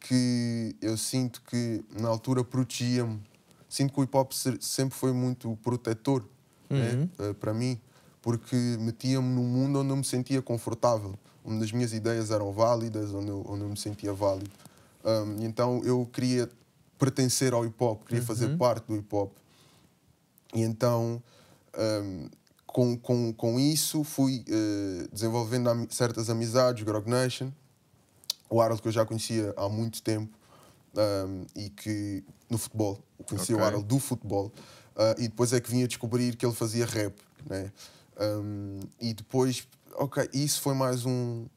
que eu sinto que na altura protegia-me sinto que o hip-hop sempre foi muito protetor, né? Para mim, porque metia-me num mundo onde eu me sentia confortável, onde as minhas ideias eram válidas, onde eu me sentia válido. Então eu queria pertencer ao hip-hop, queria fazer parte do hip-hop. E então, com isso, fui desenvolvendo certas amizades, Grog Nation, o Harold que eu já conhecia há muito tempo, e que no futebol, eu conhecia o Harold do futebol, e depois é que vim a descobrir que ele fazia rap, né? E depois, isso foi mais uma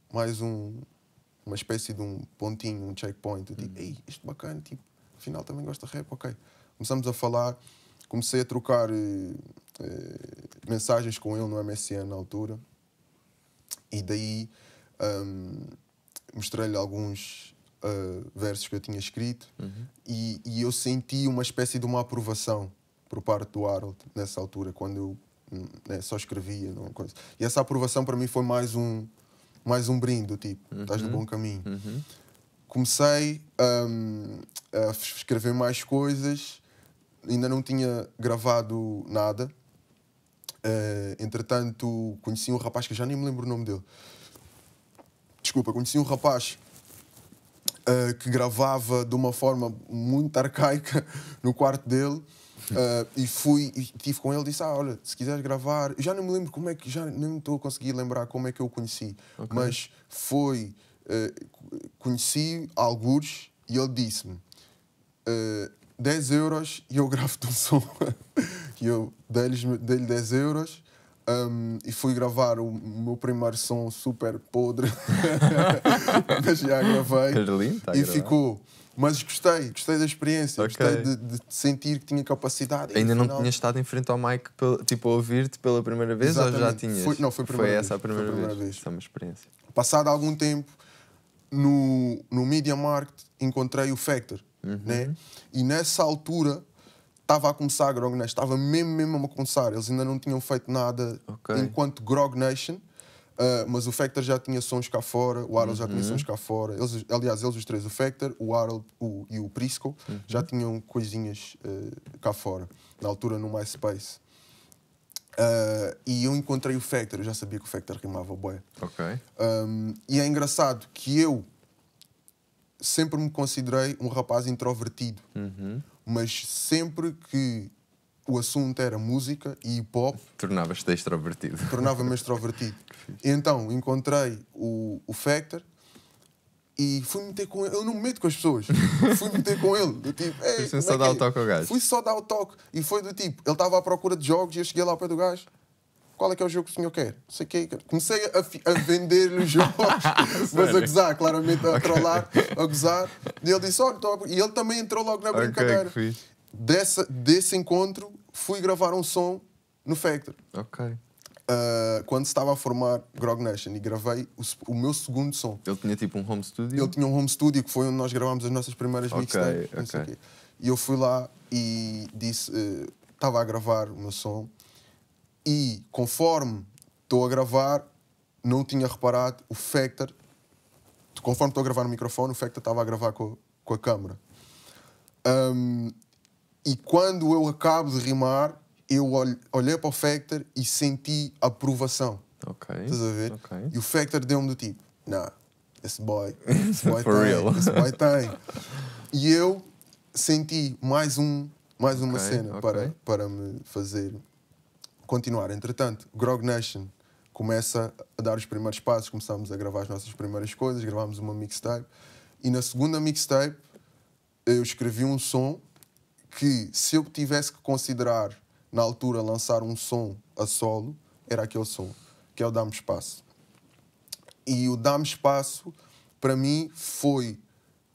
espécie de um pontinho, um checkpoint. Eu digo, ei, isto bacana, tipo, afinal também gosta de rap, ok. Começamos a falar, comecei a trocar mensagens com ele no MSN na altura, e daí mostrei-lhe alguns versos que eu tinha escrito, e eu senti uma espécie de uma aprovação por parte do Harold nessa altura, quando eu só escrevia. Não, coisa. E essa aprovação para mim foi mais um brinde, do tipo, estás no bom caminho. Comecei a escrever mais coisas, ainda não tinha gravado nada. Entretanto, conheci um rapaz que eu já nem me lembro o nome dele. Desculpa, conheci um rapaz que gravava de uma forma muito arcaica no quarto dele. E estive com ele e disse, olha, se quiseres gravar... Eu já não me lembro como é que... Já nem estou a conseguir lembrar como é que eu o conheci. Mas foi... conheci algures e ele disse-me 10 euros e eu gravo-te um som. E eu dei-lhe 10 euros e fui gravar o meu primeiro som super podre. Mas já gravei. E ficou... Mas gostei da experiência, gostei de sentir que tinha capacidade. Ainda não tinhas estado em frente ao mic, tipo, a ouvir-te pela primeira vez? Exatamente. Ou já tinhas? Foi essa a primeira vez. Isso é uma experiência. Passado algum tempo, no Media Market, encontrei o Factor. Né? E nessa altura, estava a começar a Grog Nation, estava mesmo a começar. Eles ainda não tinham feito nada enquanto Grog Nation. Mas o Factor já tinha sons cá fora, o Harold já tinha sons cá fora. Aliás, eles os três, o Factor, o Harold e o Prisco, já tinham coisinhas cá fora, na altura no MySpace. E eu encontrei o Factor, eu já sabia que o Factor rimava bué. E é engraçado que eu sempre me considerei um rapaz introvertido, mas sempre que o assunto era música e hip-hop... Tornavas-te extrovertido. Tornava-me extrovertido. Então, encontrei o Factor e fui meter com ele. Eu não me meto com as pessoas. Fui meter com ele. Do tipo, fui só dar o toque ao gajo. Fui só dar o toque. E foi do tipo, ele estava à procura de jogos e eu cheguei lá ao pé do gajo. Qual é que é o jogo que o senhor quer? Não sei o quê. Comecei a vender-lhe os jogos, mas a gozar, claramente a trollar, a gozar. E ele disse, olha, e ele também entrou logo na brincadeira. Desse encontro, fui gravar um som no Factor. Quando se estava a formar Grog Nation, e gravei o meu segundo som. Ele tinha tipo um home studio? Ele tinha um home studio, que foi onde nós gravámos as nossas primeiras mixtapes. E eu fui lá e disse, estava a gravar o meu som, e conforme estou a gravar, não tinha reparado, o Factor, conforme estou a gravar no microfone, o Factor estava a gravar com a câmera. E quando eu acabo de rimar, eu olhei para o Factor e senti aprovação. Estás a ver? E o Factor deu-me do tipo, esse boy tem. E eu senti mais uma cena para me fazer continuar. Entretanto, Grog Nation começa a dar os primeiros passos, começámos a gravar as nossas primeiras coisas, gravámos uma mixtape, e na segunda mixtape eu escrevi um som que, se eu tivesse que considerar na altura lançar um som a solo, era aquele som, que é o Dá-me Espaço. E o Dá-me Espaço, para mim, foi,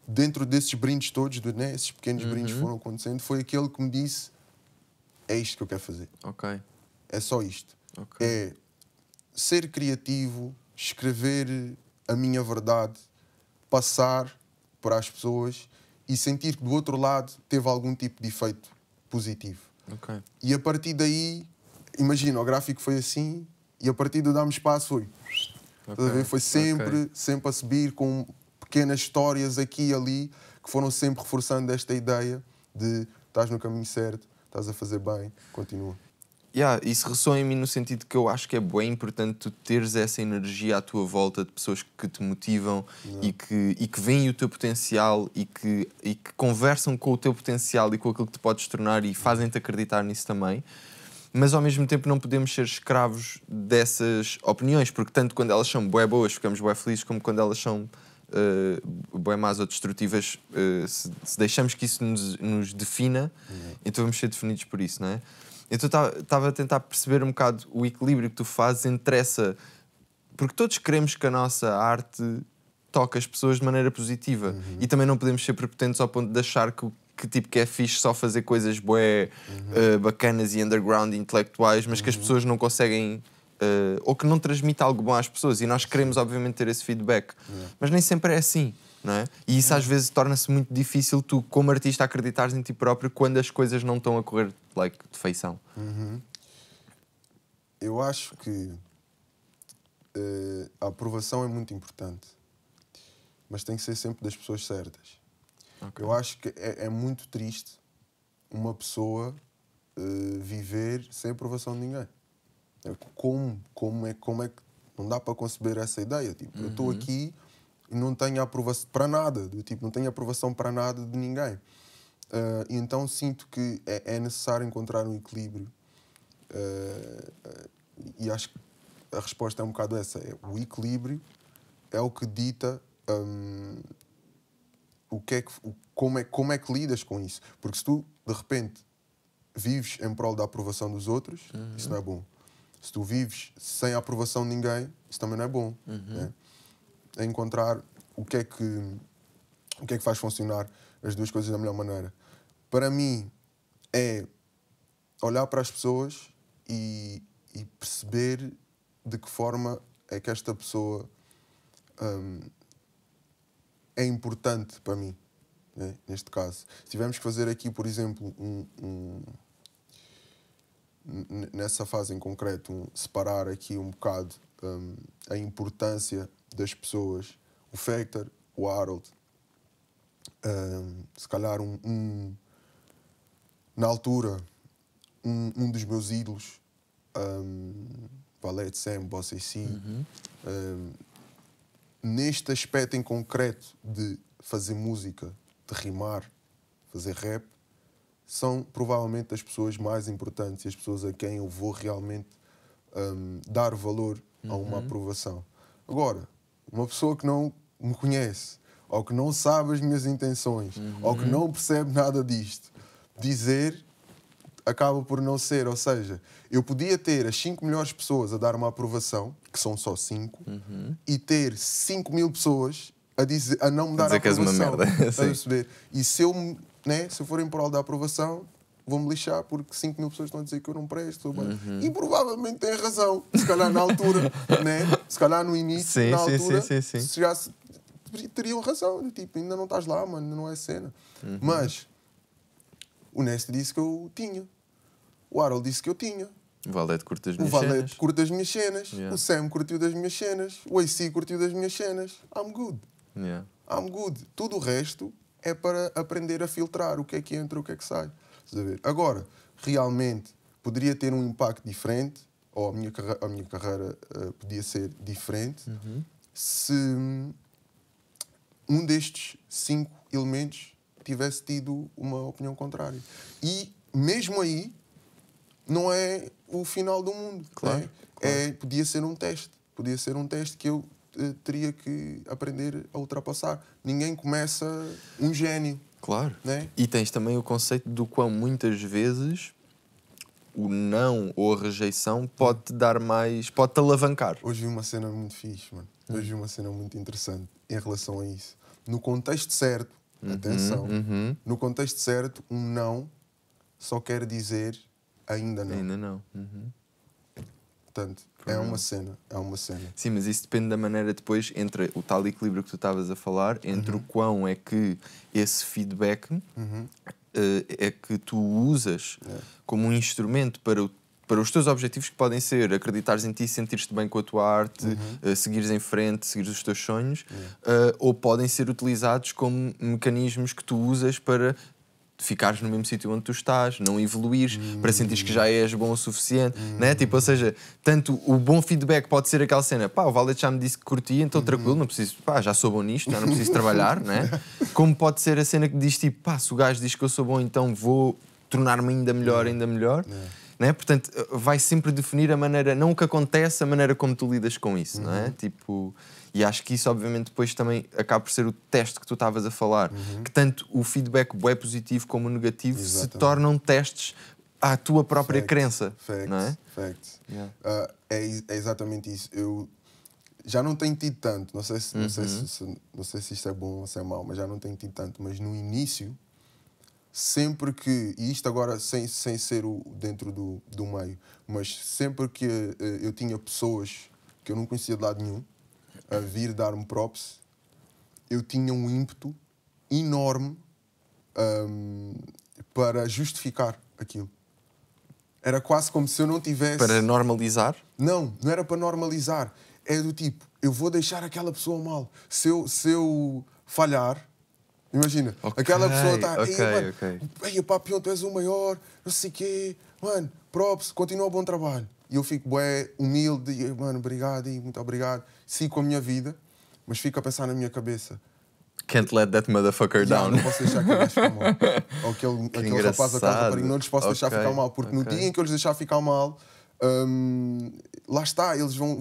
dentro desses brindes todos, né, esses pequenos brindes foram acontecendo, foi aquele que me disse, é isto que eu quero fazer. É só isto. É ser criativo, escrever a minha verdade, passar para as pessoas e sentir que do outro lado teve algum tipo de efeito positivo. E a partir daí, imagina, o gráfico foi assim, e a partir do Dá-me Espaço foi sempre a subir, com pequenas histórias aqui e ali, que foram sempre reforçando esta ideia de estás no caminho certo, estás a fazer bem, continua. Isso ressoa em mim no sentido que eu acho que é bem importante tu teres essa energia à tua volta de pessoas que te motivam e que veem o teu potencial e que conversam com o teu potencial e com aquilo que te podes tornar e fazem-te acreditar nisso também. Mas ao mesmo tempo não podemos ser escravos dessas opiniões, porque tanto quando elas são bué boas ficamos bué felizes, como quando elas são bué más ou destrutivas, se deixamos que isso nos defina, então vamos ser definidos por isso, não é? Então estava a tentar perceber um bocado o equilíbrio que tu fazes entre essa... Porque todos queremos que a nossa arte toque as pessoas de maneira positiva e também não podemos ser prepotentes ao ponto de achar que é fixe só fazer coisas bué, bacanas e underground intelectuais, mas que as pessoas não conseguem... ou que não transmite algo bom às pessoas, e nós queremos obviamente ter esse feedback, mas nem sempre é assim, não é? E isso às vezes torna-se muito difícil tu, como artista, acreditares em ti próprio quando as coisas não estão a correr de feição. Eu acho que a aprovação é muito importante, mas tem que ser sempre das pessoas certas. Eu acho que é muito triste uma pessoa viver sem aprovação de ninguém. Como é que não dá para conceber essa ideia? Tipo, eu estou aqui e não tenho aprovação para nada, não tenho aprovação para nada de ninguém. E então sinto que é necessário encontrar um equilíbrio. E acho que a resposta é um bocado essa. O equilíbrio é o que dita como é que lidas com isso. Porque se tu, de repente, vives em prol da aprovação dos outros, isso não é bom. Se tu vives sem a aprovação de ninguém, isso também não é bom. Né? É encontrar o que é que faz funcionar as duas coisas da melhor maneira. Para mim, é olhar para as pessoas e perceber de que forma é que esta pessoa é importante para mim, né? Neste caso. Se tivermos que fazer aqui, por exemplo, nessa fase em concreto, separar aqui um bocado a importância das pessoas, o Factor, o Harold, se calhar na altura, um dos meus ídolos, Valete Sam, Bossa C, neste aspecto em concreto de fazer música, de rimar, fazer rap, são provavelmente as pessoas mais importantes e as pessoas a quem eu vou realmente dar valor a uma aprovação. Agora, uma pessoa que não me conhece, ou que não sabe as minhas intenções, ou que não percebe nada disto, dizer acaba por não ser. Ou seja, eu podia ter as 5 melhores pessoas a dar uma aprovação, que são só 5, e ter 5.000 pessoas a não me dar a aprovação. Que és uma merda. E se eu for em prol da aprovação, vou-me lixar porque 5.000 pessoas estão a dizer que eu não presto. E provavelmente têm razão. Se calhar na altura, né? Se calhar no início, já teriam razão. Tipo, ainda não estás lá, mano, não é cena. Mas o Nest disse que eu tinha. O Harold disse que eu tinha. O Valete curte as minhas cenas. O Sam curtiu das minhas cenas. O AC curtiu das minhas cenas. I'm good. I'm good. Tudo o resto é para aprender a filtrar o que é que entra, o que é que sai. Agora, realmente, poderia ter um impacto diferente, ou a minha carreira podia ser diferente, se um destes 5 elementos tivesse tido uma opinião contrária. E, mesmo aí, não é o final do mundo. Claro, né? Podia ser um teste. Podia ser um teste que eu teria que aprender a ultrapassar. Ninguém começa um gênio. Claro. Né? E tens também o conceito do quão muitas vezes o não ou a rejeição pode-te dar mais... pode-te alavancar. Hoje vi uma cena muito fixe, mano. Hoje vi uma cena muito interessante em relação a isso. No contexto certo, atenção, no contexto certo, um não só quer dizer ainda não. Ainda não. Portanto, é uma cena. Sim, mas isso depende da maneira depois, entre o tal equilíbrio que tu estavas a falar, entre o quão é que esse feedback é que tu usas como um instrumento para os teus objetivos, que podem ser acreditares em ti, sentires-te bem com a tua arte, seguires em frente, seguires os teus sonhos, ou podem ser utilizados como mecanismos que tu usas para ficares no mesmo sítio onde tu estás, não evoluires, para sentires que já és bom o suficiente, né? Tipo, ou seja, tanto o bom feedback pode ser aquela cena, pá, o Valete já me disse que curtia, então tranquilo, não preciso, pá, já sou bom nisto, já não preciso trabalhar, né? Como pode ser a cena que diz tipo, pá, se o gajo diz que eu sou bom, então vou tornar-me ainda melhor, né? Portanto, vai sempre definir a maneira, não o que acontece, a maneira como tu lidas com isso, não é? Tipo, e acho que isso obviamente depois também acaba por ser o teste que tu estavas a falar, que tanto o feedback bué positivo como o negativo se tornam testes à tua própria crença, não é? Yeah. É exatamente isso. Eu já não tenho tido tanto, não sei se isto é bom ou se é mau, mas já não tenho tido tanto, mas no início, sempre que, e isto agora sem ser dentro do meio, mas sempre que eu tinha pessoas que eu não conhecia de lado nenhum a vir dar-me props, eu tinha um ímpeto enorme para justificar aquilo. Era quase como se eu não tivesse... Para normalizar? Não era para normalizar. É do tipo, eu vou deixar aquela pessoa mal. Se eu falhar, imagina, aquela pessoa está... Ei, Papião, tu és o maior, não sei o quê. Mano, props, continua o bom trabalho. E eu fico bué humilde, e, mano, obrigado, e muito obrigado. Sigo com a minha vida, mas fico a pensar na minha cabeça. Can't let that motherfucker down. Não posso deixar aquele ficar mal. Ou aquele rapaz da casa para não lhes posso deixar ficar mal. Porque no dia em que eu lhes deixar ficar mal, lá está, eles vão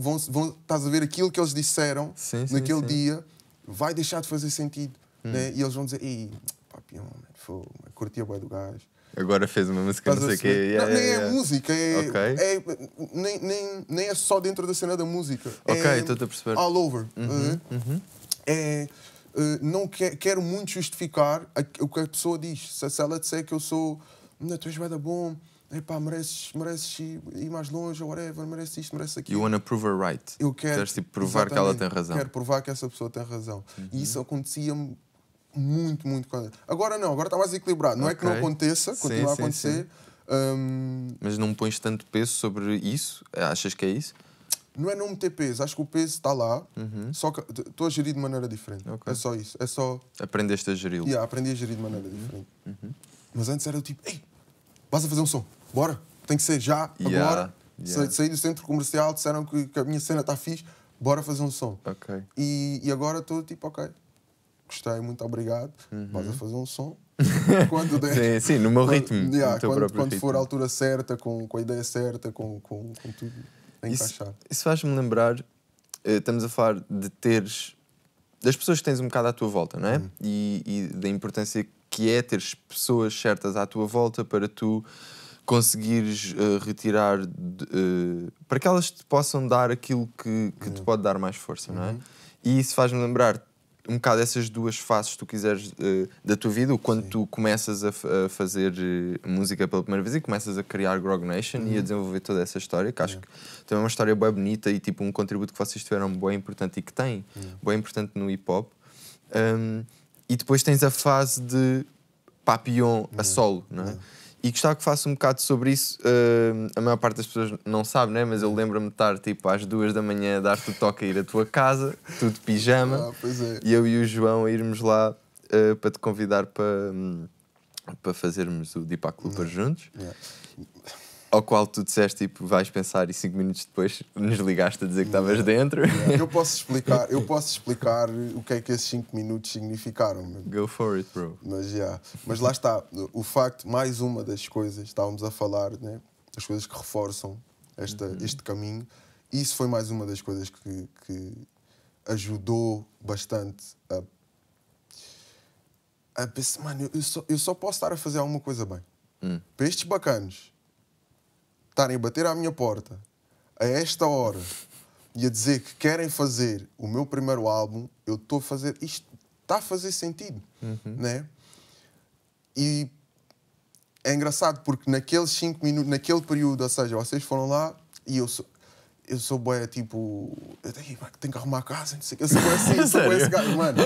estás a ver aquilo que eles disseram naquele dia, vai deixar de fazer sentido. Né? E eles vão dizer, ei, Papião, curtia bué do gajo. Agora fez uma música, não sei o quê. Nem é música, nem é só dentro da cena da música. Estou a perceber. All over. Não quero muito justificar o que a pessoa diz. Se ela disser que eu sou, tu és bué da bom, epá, mereces ir mais longe, ou whatever, mereces isto, mereces aquilo. You wanna prove her right. Eu quero, queres tipo, provar que ela tem razão. Quero provar que essa pessoa tem razão. E isso acontecia-me muito. Agora não, agora está mais equilibrado. Não é que não aconteça, continua a acontecer. Mas não pões tanto peso sobre isso? Achas que é isso? Não é não meter peso, acho que o peso está lá, só que estou a gerir de maneira diferente. É só isso. É só... Aprendeste a geri-lo. Aprendi a gerir de maneira diferente. Mas antes era tipo, ei, vas a fazer um som, bora, tem que ser já, agora. Saí do centro comercial, disseram que a minha cena está fixe, bora fazer um som. E agora estou tipo, ok, gostei, muito obrigado, vas a fazer um som. Quando der, sim, no meu ritmo. Quando for a altura certa, com a ideia certa, com tudo. Isso faz-me lembrar, estamos a falar de teres, das pessoas que tens um bocado à tua volta, não é? E da importância que é teres pessoas certas à tua volta para tu conseguires retirar, para que elas te possam dar aquilo que te pode dar mais força, não é? E isso faz-me lembrar um bocado essas duas fases, se tu quiseres, da tua vida, quando tu começas a fazer música pela primeira vez e começas a criar Grog Nation e a desenvolver toda essa história, que acho que também é uma história bem bonita e tipo um contributo que vocês tiveram bem importante e que tem bem importante no hip-hop. E depois tens a fase de Papillon a solo, não é? E gostava que faça um bocado sobre isso. A maior parte das pessoas não sabe, né? Mas eu lembro-me de estar tipo às 2 da manhã a dar-te o toque a ir à tua casa, tudo de pijama, e eu e o João a irmos lá para te convidar para fazermos o Deepak Looper juntos. Ao qual tu disseste, tipo, vais pensar e 5 minutos depois nos ligaste a dizer que estavas dentro. Eu posso explicar o que é que esses 5 minutos significaram. Go for it, bro. Mas lá está, o facto, mais uma das coisas, estávamos a falar, né? As coisas que reforçam este caminho, e isso foi mais uma das coisas que ajudou bastante a pensar, mano, eu só posso estar a fazer alguma coisa bem. Para estes bacanos estarem a bater à minha porta a esta hora e a dizer que querem fazer o meu primeiro álbum, eu estou a fazer... Isto está a fazer sentido, né? E é engraçado porque naqueles 5 minutos, naquele período, ou seja, vocês foram lá e eu sou bué, tipo... tenho que arrumar a casa, não sei o que. Eu sou bué assim, eu sou bué esse gajo. Mano,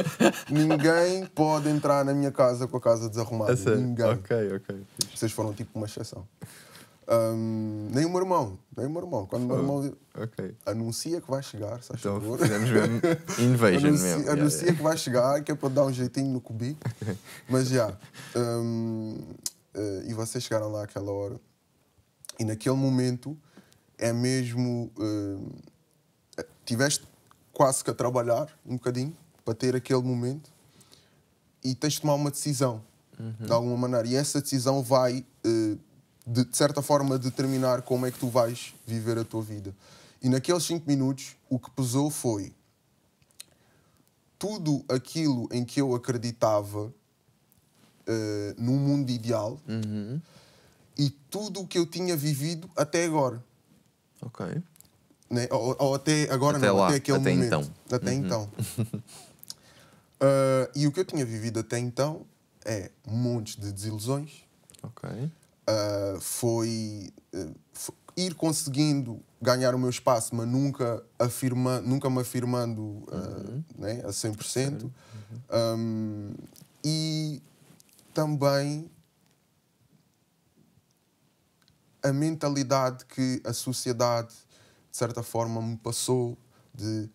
ninguém pode entrar na minha casa com a casa desarrumada. Ninguém. Ok. Vocês foram tipo uma exceção. Nem o meu irmão. Quando o meu irmão anuncia que vai chegar, se então, favor. Fizemos mesmo invasion mesmo. Anuncia que vai chegar, que é para dar um jeitinho no cubico. Mas já. E vocês chegaram lá àquela hora. E naquele momento é mesmo. Tiveste quase que a trabalhar um bocadinho para ter aquele momento e tens de tomar uma decisão, de alguma maneira. E essa decisão vai, de certa forma, determinar como é que tu vais viver a tua vida. E naqueles 5 minutos, o que pesou foi tudo aquilo em que eu acreditava num mundo ideal e tudo o que eu tinha vivido até agora. Ok. Né? Ou até agora até não, lá, até aquele até momento. então. Até então. E o que eu tinha vivido até então é montes de desilusões. Ok. Foi ir conseguindo ganhar o meu espaço, mas nunca me afirmando né, a 100%. E também a mentalidade que a sociedade, de certa forma, me passou de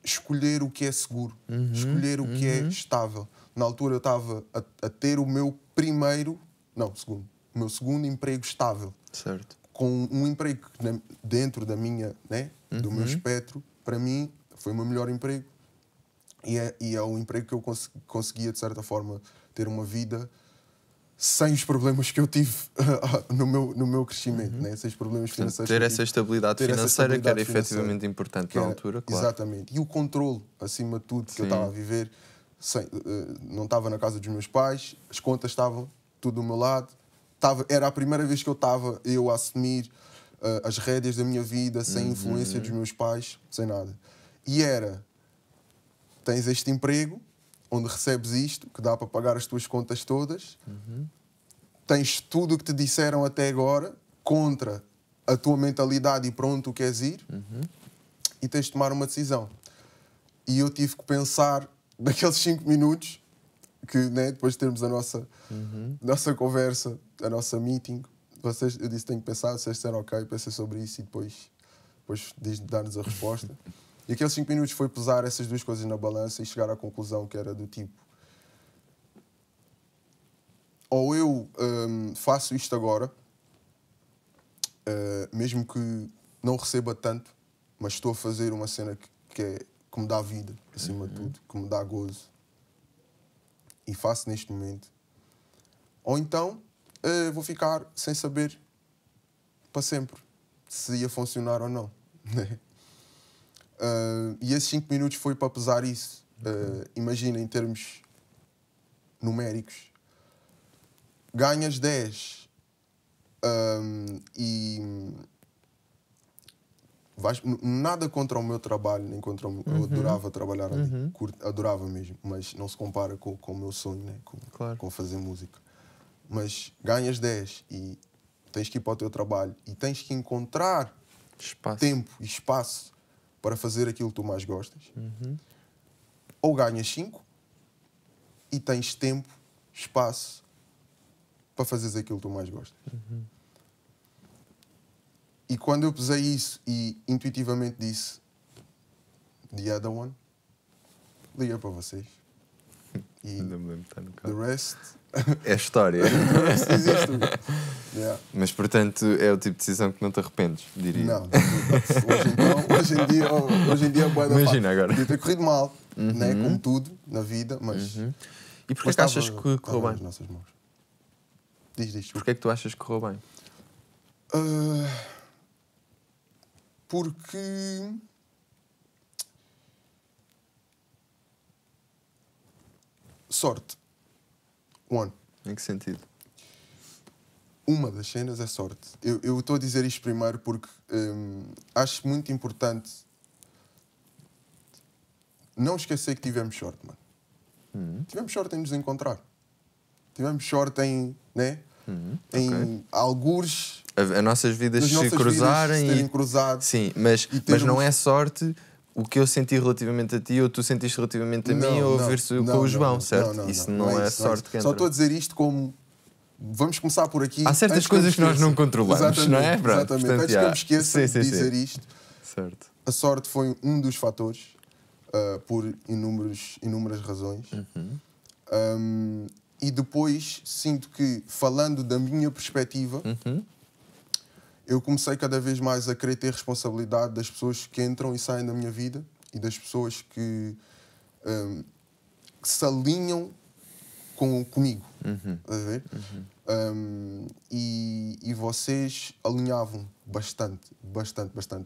escolher o que é seguro, escolher o que é estável. Na altura eu estava a ter o meu segundo emprego estável. Certo. Com um emprego que dentro da minha, né, do meu espectro, para mim, foi o meu melhor emprego. E é um emprego que eu conseguia, de certa forma, ter uma vida sem os problemas que eu tive no meu crescimento, né? Sem os problemas financeiros. Ter essa estabilidade financeira que era efetivamente importante na altura, claro. Exatamente. E o controle, acima de tudo, que eu estava a viver, não estava na casa dos meus pais, as contas estavam tudo do meu lado. Era a primeira vez que eu estava a assumir as rédeas da minha vida, sem influência dos meus pais, sem nada. E tens este emprego, onde recebes isto, que dá para pagar as tuas contas todas, tens tudo o que te disseram até agora, contra a tua mentalidade e para onde tu queres ir, e tens de tomar uma decisão. E eu tive que pensar, naqueles 5 minutos, que né, depois de termos a nossa conversa, a nossa meeting, eu disse, tenho que pensar, vocês disseram ok, pensei sobre isso e depois dar-nos a resposta. E aqueles 5 minutos foi pesar essas duas coisas na balança e chegar à conclusão que era do tipo: ou eu faço isto agora, mesmo que não receba tanto, mas estou a fazer uma cena que me dá vida, acima de tudo, que me dá gozo, e faço neste momento. Ou então vou ficar sem saber para sempre se ia funcionar ou não. E esses 5 minutos foi para pesar isso. Imagina, em termos numéricos, ganhas 10 e nada contra o meu trabalho, nem contra eu adorava trabalhar ali, adorava mesmo, mas não se compara com o meu sonho, né? Com fazer música. Mas ganhas 10 e tens que ir para o teu trabalho e tens que encontrar tempo e espaço para fazer aquilo que tu mais gostas. Ou ganhas 5 e tens tempo, espaço para fazeres aquilo que tu mais gostas. E quando eu pesei isso e intuitivamente disse the other one, liga para vocês. E the rest é história. The rest existe. Yeah. Mas portanto é o tipo de decisão que não te arrependes, diria. Não, hoje em dia imagina agora. Podia ter corrido mal, né? Como tudo na vida, mas e porquê que achas que correu bem? Nas nossas mãos. Diz. Porquê que tu achas que correu bem? Porque sorte. Em que sentido? Uma das cenas é sorte. Eu estou a dizer isto primeiro porque acho muito importante não esquecer que tivemos sorte, mano. Tivemos sorte em nos encontrar. Tivemos sorte em, né? Em algures as nossas vidas se cruzarem. Terem cruzado. Sim, mas não é sorte o que eu senti relativamente a ti ou tu sentiste relativamente a mim ou ver-se com o João, certo? Isso não é sorte que entra. Só estou a dizer isto como vamos começar por aqui. Há certas coisas que nós não controlamos, exatamente, não é? Pronto, exatamente. portanto, Antes que eu me esqueça de dizer isto, certo. a sorte foi um dos fatores, por inúmeras razões. E depois sinto que, falando da minha perspectiva, eu comecei cada vez mais a querer ter responsabilidade das pessoas que entram e saem da minha vida e das pessoas que se alinham comigo. Estás a ver? E vocês alinhavam bastante.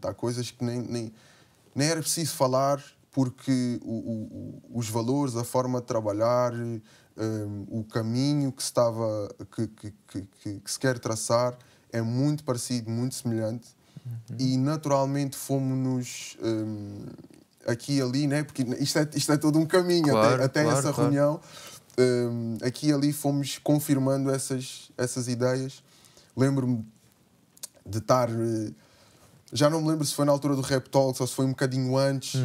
Há coisas que nem era preciso falar, porque os valores, a forma de trabalhar, o caminho que se quer traçar é muito parecido, muito semelhante. E naturalmente fomos-nos aqui e ali, né? Porque isto é todo um caminho, Claro, até claro, essa reunião. Aqui e ali fomos confirmando essas ideias. Lembro-me de estar... já não me lembro se foi na altura do Rap Talks ou se foi um bocadinho antes,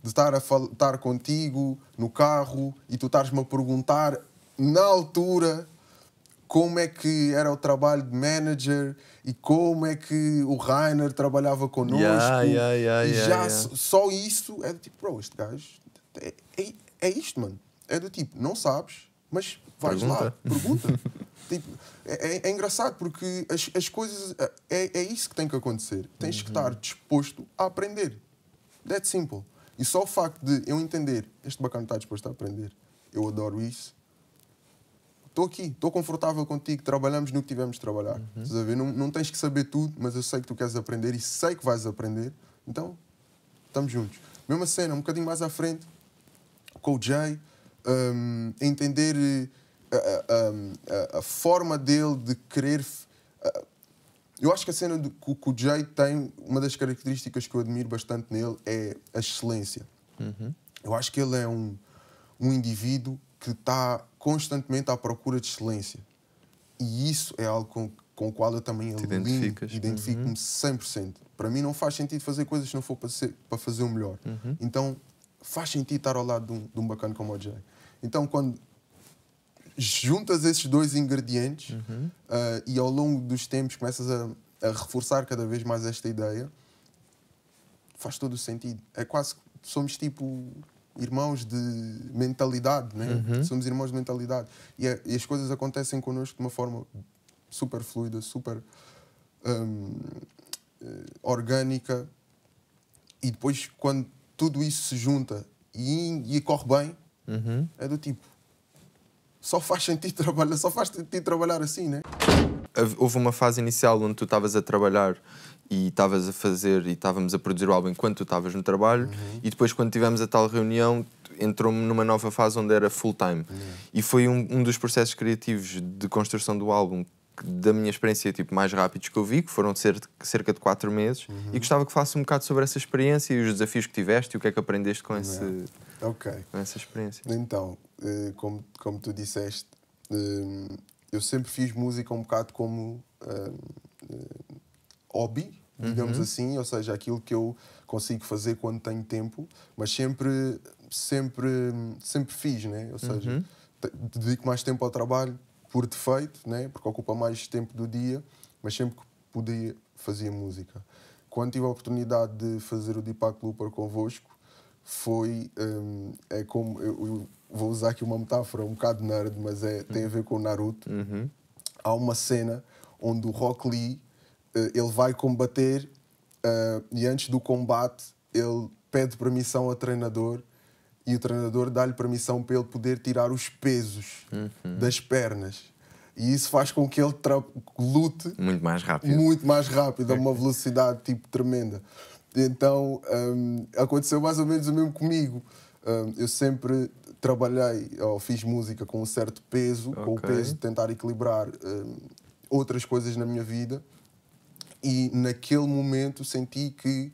de estar contigo no carro e tu estares-me a perguntar, na altura, como é que era o trabalho de manager e como é que o Rainer trabalhava connosco. Só isso é do tipo, bro, este gajo é isto, mano. É do tipo, não sabes, mas vais lá, pergunta. Tipo, é engraçado porque as coisas, é isso que tem que acontecer. Tens que estar disposto a aprender. That's simple. E só o facto de eu entender, este bacana está disposto a aprender, eu adoro isso. Estou aqui, estou confortável contigo, trabalhamos no que tivemos de trabalhar. Estás a ver? Não tens que saber tudo, mas eu sei que tu queres aprender e sei que vais aprender. Então, estamos juntos. Mesma cena, um bocadinho mais à frente, com o Jay, entender a forma dele de querer... eu acho que a cena que o Jay tem, uma das características que eu admiro bastante nele é a excelência. Eu acho que ele é um indivíduo que está constantemente à procura de excelência. E isso é algo com o qual eu também identifico-me 100%. Para mim não faz sentido fazer coisas se não for para fazer o melhor. Então faz sentido estar ao lado de um bacana como o Jay. Então quando juntas esses dois ingredientes e ao longo dos tempos começas a reforçar cada vez mais esta ideia, faz todo o sentido. É quase que somos tipo irmãos de mentalidade, né? Somos irmãos de mentalidade. E as coisas acontecem connosco de uma forma super fluida, super orgânica. E depois, quando tudo isso se junta e corre bem, é do tipo... Só faz sentido trabalhar assim, né? Houve uma fase inicial onde tu estavas a trabalhar e estavas a fazer e estávamos a produzir o álbum enquanto tu estavas no trabalho, e depois, quando tivemos a tal reunião, entrou-me numa nova fase onde era full-time. E foi um dos processos criativos de construção do álbum, da minha experiência, tipo, mais rápidos que eu vi, que foram cerca de 4 meses, e gostava que falasse um bocado sobre essa experiência e os desafios que tiveste e o que é que aprendeste com essa experiência. Então, como tu disseste, eu sempre fiz música um bocado como hobby, digamos assim, ou seja, aquilo que eu consigo fazer quando tenho tempo, mas sempre fiz, né? Ou seja, dedico mais tempo ao trabalho por defeito, né? Porque ocupa mais tempo do dia, mas sempre que podia fazia música. Quando tive a oportunidade de fazer o Deepak Looper convosco, foi é como eu vou usar aqui uma metáfora um bocado nerd, mas tem a ver com o Naruto. Há uma cena onde o Rock Lee ele vai combater e antes do combate ele pede permissão ao treinador e o treinador dá-lhe permissão para ele poder tirar os pesos das pernas. E isso faz com que ele lute muito mais rápido, a uma velocidade tipo tremenda. Então aconteceu mais ou menos o mesmo comigo. Eu sempre trabalhei ou fiz música com um certo peso, com o peso de tentar equilibrar outras coisas na minha vida, e naquele momento senti que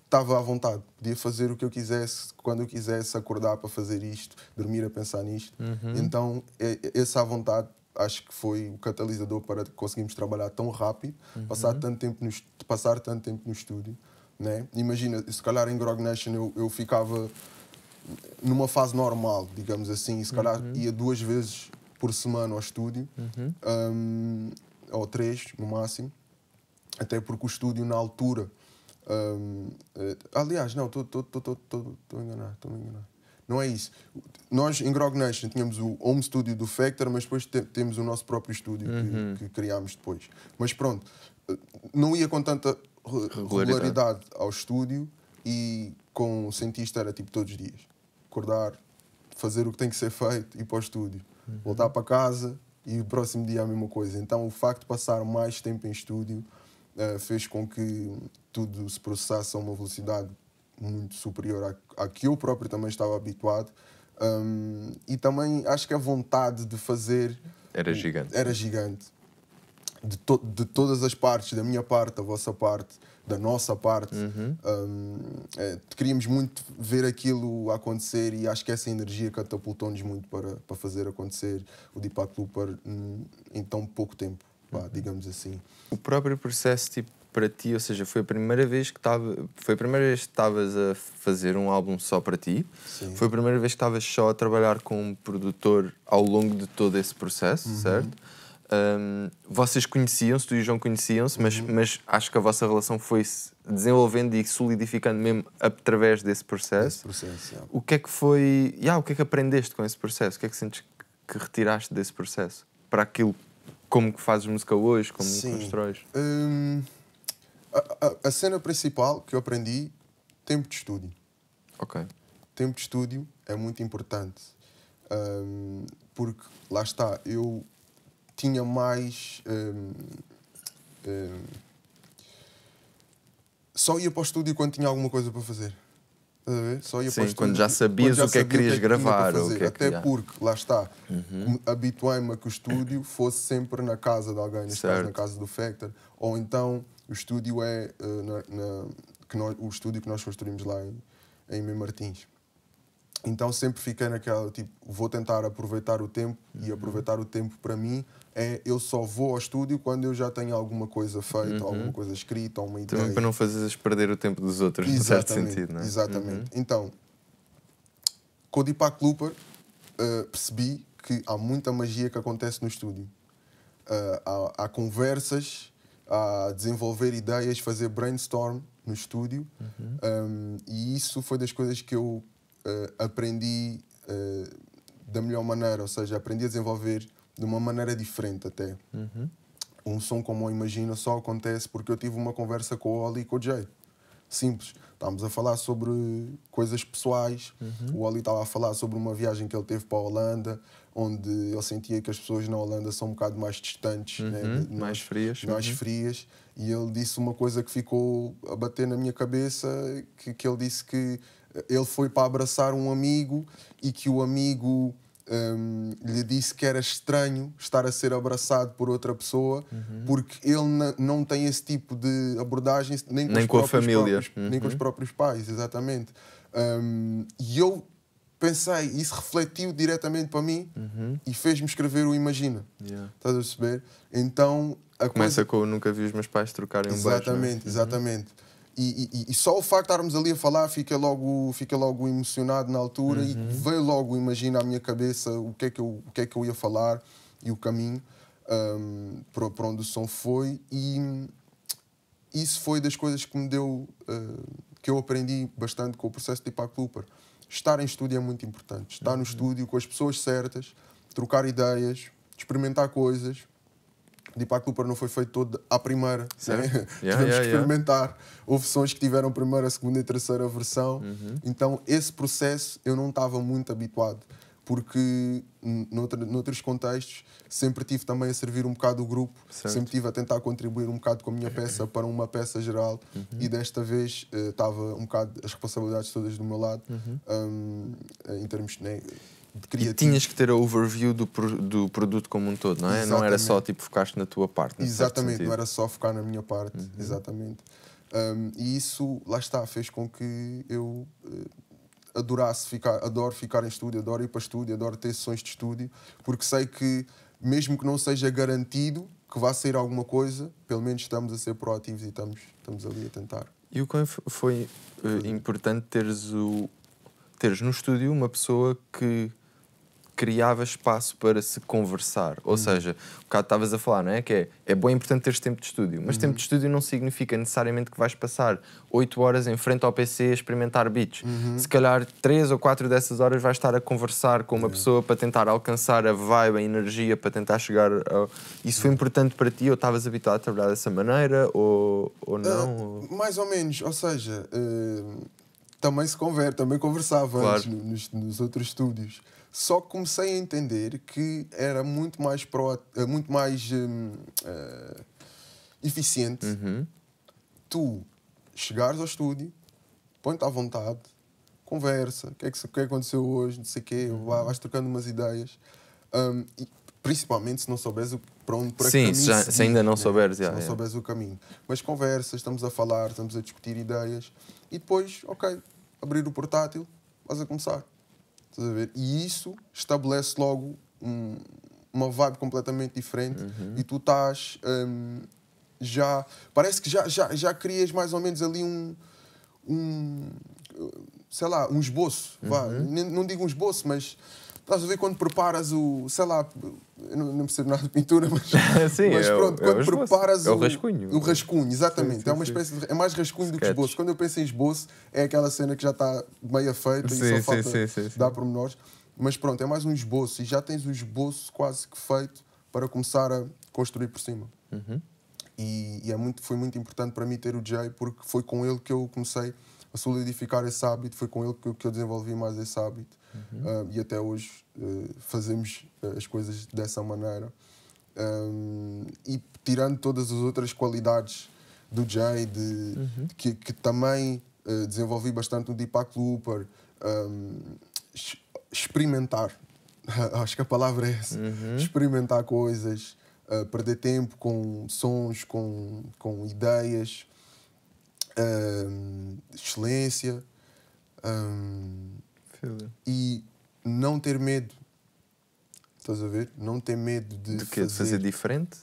estava à vontade, podia fazer o que eu quisesse, quando eu quisesse, acordar para fazer isto, dormir a pensar nisto. Então essa à vontade acho que foi o catalisador para conseguirmos trabalhar tão rápido, passar tanto tempo no estúdio, né? Imagina, se calhar em Grog Nation eu ficava numa fase normal, digamos assim, e se calhar ia 2 vezes por semana ao estúdio, ou 3 no máximo, até porque o estúdio na altura... aliás, não, estou a enganar. Não é isso. Nós em Grog Nation tínhamos o home studio do Factor, mas depois temos o nosso próprio estúdio que criámos depois. Mas pronto, não ia com tanta regularidade ao estúdio e com o cientista era tipo todos os dias. Acordar, fazer o que tem que ser feito, ir para o estúdio. Voltar para casa e o próximo dia a mesma coisa. Então o facto de passar mais tempo em estúdio fez com que tudo se processasse a uma velocidade muito superior à que eu próprio também estava habituado. E também acho que a vontade de fazer... Era gigante. Era gigante. De todas as partes, da minha parte, da vossa parte, da nossa parte. Queríamos muito ver aquilo acontecer e acho que essa energia catapultou-nos muito para fazer acontecer o Deepak Looper em tão pouco tempo, digamos assim. O próprio processo, tipo, para ti, ou seja, foi a primeira vez que estavas a fazer um álbum só para ti? Sim. Foi a primeira vez que estavas só a trabalhar com um produtor ao longo de todo esse processo, certo? Vocês conheciam-se, tu e o João conheciam-se, mas acho que a vossa relação foi-se desenvolvendo e solidificando mesmo através desse processo. O que é que foi... o que é que aprendeste com esse processo? O que é que sentes que retiraste desse processo? Para aquilo, como que fazes música hoje, como constróis? A cena principal que eu aprendi, tempo de estúdio. Ok. Tempo de estúdio é muito importante. Porque, lá está, eu tinha mais... só ia para o estúdio quando tinha alguma coisa para fazer. Só ia para o estúdio quando já sabias o que é que querias gravar. Até porque, lá está, habituei-me a que o estúdio fosse sempre na casa de alguém, neste caso na casa do Factor, ou então o estúdio é o estúdio que nós construímos lá em Mem Martins. Então sempre fiquei naquela, tipo, vou tentar aproveitar o tempo, e aproveitar o tempo para mim eu só vou ao estúdio quando eu já tenho alguma coisa feita, alguma coisa escrita, ou uma ideia. Também para não fazeres perder o tempo dos outros, no certo sentido, não é? Exatamente. Então, com o Deepak Looper, percebi que há muita magia que acontece no estúdio. Há conversas, a desenvolver ideias, fazer brainstorm no estúdio, e isso foi das coisas que eu aprendi da melhor maneira, ou seja, aprendi a desenvolver de uma maneira diferente até. Um som como o Imagina só acontece porque eu tive uma conversa com o Oli e com o Jay. Simples. Estávamos a falar sobre coisas pessoais. O Oli estava a falar sobre uma viagem que ele teve para a Holanda, onde ele sentia que as pessoas na Holanda são um bocado mais distantes, mais frias. Mais frias. E ele disse uma coisa que ficou a bater na minha cabeça, que ele disse que ele foi para abraçar um amigo e que o amigo lhe disse que era estranho estar a ser abraçado por outra pessoa, porque ele não tem esse tipo de abordagem nem com a família, nem com os próprios pais, exatamente. E eu pensei, isso refletiu diretamente para mim e fez-me escrever o Imagina. Estás a perceber? Então começa com eu nunca vi os meus pais trocarem um beijo. Exatamente, exatamente. E só o facto de estarmos ali a falar, fiquei logo emocionado na altura e veio logo, imagina, à minha cabeça o que é que eu ia falar e o caminho para onde o som foi, e isso foi das coisas que me deu, que eu aprendi bastante com o processo de Deepak Looper. Estar em estúdio é muito importante, estar no estúdio com as pessoas certas, trocar ideias, experimentar coisas. Deepak Looper não foi feito todo à primeira. Né? Tivemos que experimentar. Houve sons que tiveram primeira, segunda e terceira versão. Então, esse processo eu não estava muito habituado, porque noutros contextos sempre tive também a servir um bocado o grupo, sempre tive a tentar contribuir um bocado com a minha peça para uma peça geral, e desta vez estava um bocado as responsabilidades todas do meu lado, em termos, né, e tinhas que ter a overview do produto como um todo, não é? Exatamente. Não era só tipo focaste na tua parte. Exatamente, não era só focar na minha parte, exatamente. E isso, lá está, fez com que eu adoro ficar em estúdio, adoro ir para estúdio, adoro ter sessões de estúdio, porque sei que, mesmo que não seja garantido que vá sair alguma coisa, pelo menos estamos a ser proativos e estamos ali a tentar. E o que foi importante teres no estúdio uma pessoa que criava espaço para se conversar. Ou seja, um bocado estavas a falar, não é? Que é bem importante teres tempo de estúdio, mas tempo de estúdio não significa necessariamente que vais passar 8 horas em frente ao PC a experimentar beats. Se calhar 3 ou 4 dessas horas vais estar a conversar com uma pessoa para tentar alcançar a vibe, a energia, para tentar chegar ao... Isso foi importante para ti? Ou estavas habituado a trabalhar dessa maneira? Ou não? Mais ou menos, ou seja, também conversava Claro. antes nos outros estúdios. Só que comecei a entender que era muito mais, eficiente tu chegares ao estúdio, põe-te à vontade, conversa, o que é que aconteceu hoje, não sei o quê, vais trocando umas ideias. E principalmente se não souberes para onde para que Sim, caminho se seguir, ainda não né? souberes. Se não souberes o caminho. Mas conversas, estamos a falar, estamos a discutir ideias e depois, ok, abrir o portátil, vais a começar. Estás a ver? E isso estabelece logo uma vibe completamente diferente e tu estás já... Parece que já crias mais ou menos ali sei lá, um esboço. Vá. Não digo um esboço, mas estás a ver quando preparas sei lá, eu não percebo nada de pintura, mas, Sim, mas pronto, quando preparas o rascunho. o rascunho, exatamente. Sim, É uma espécie é mais rascunho do que Sketch. esboço. Quando eu penso em esboço, é aquela cena que já está meia feita e só falta dar pormenores. Mas pronto, é mais um esboço e já tens o esboço quase que feito para começar a construir por cima. E foi muito importante para mim ter o Jay, porque foi com ele que eu comecei a solidificar esse hábito, foi com ele que eu desenvolvi mais esse hábito. E até hoje fazemos as coisas dessa maneira. E tirando todas as outras qualidades do Jay, que também desenvolvi bastante no Deepak Looper, experimentar, acho que a palavra é essa, experimentar coisas, perder tempo com sons, com ideias, excelência, e não ter medo. Estás a ver? Não ter medo de fazer diferente?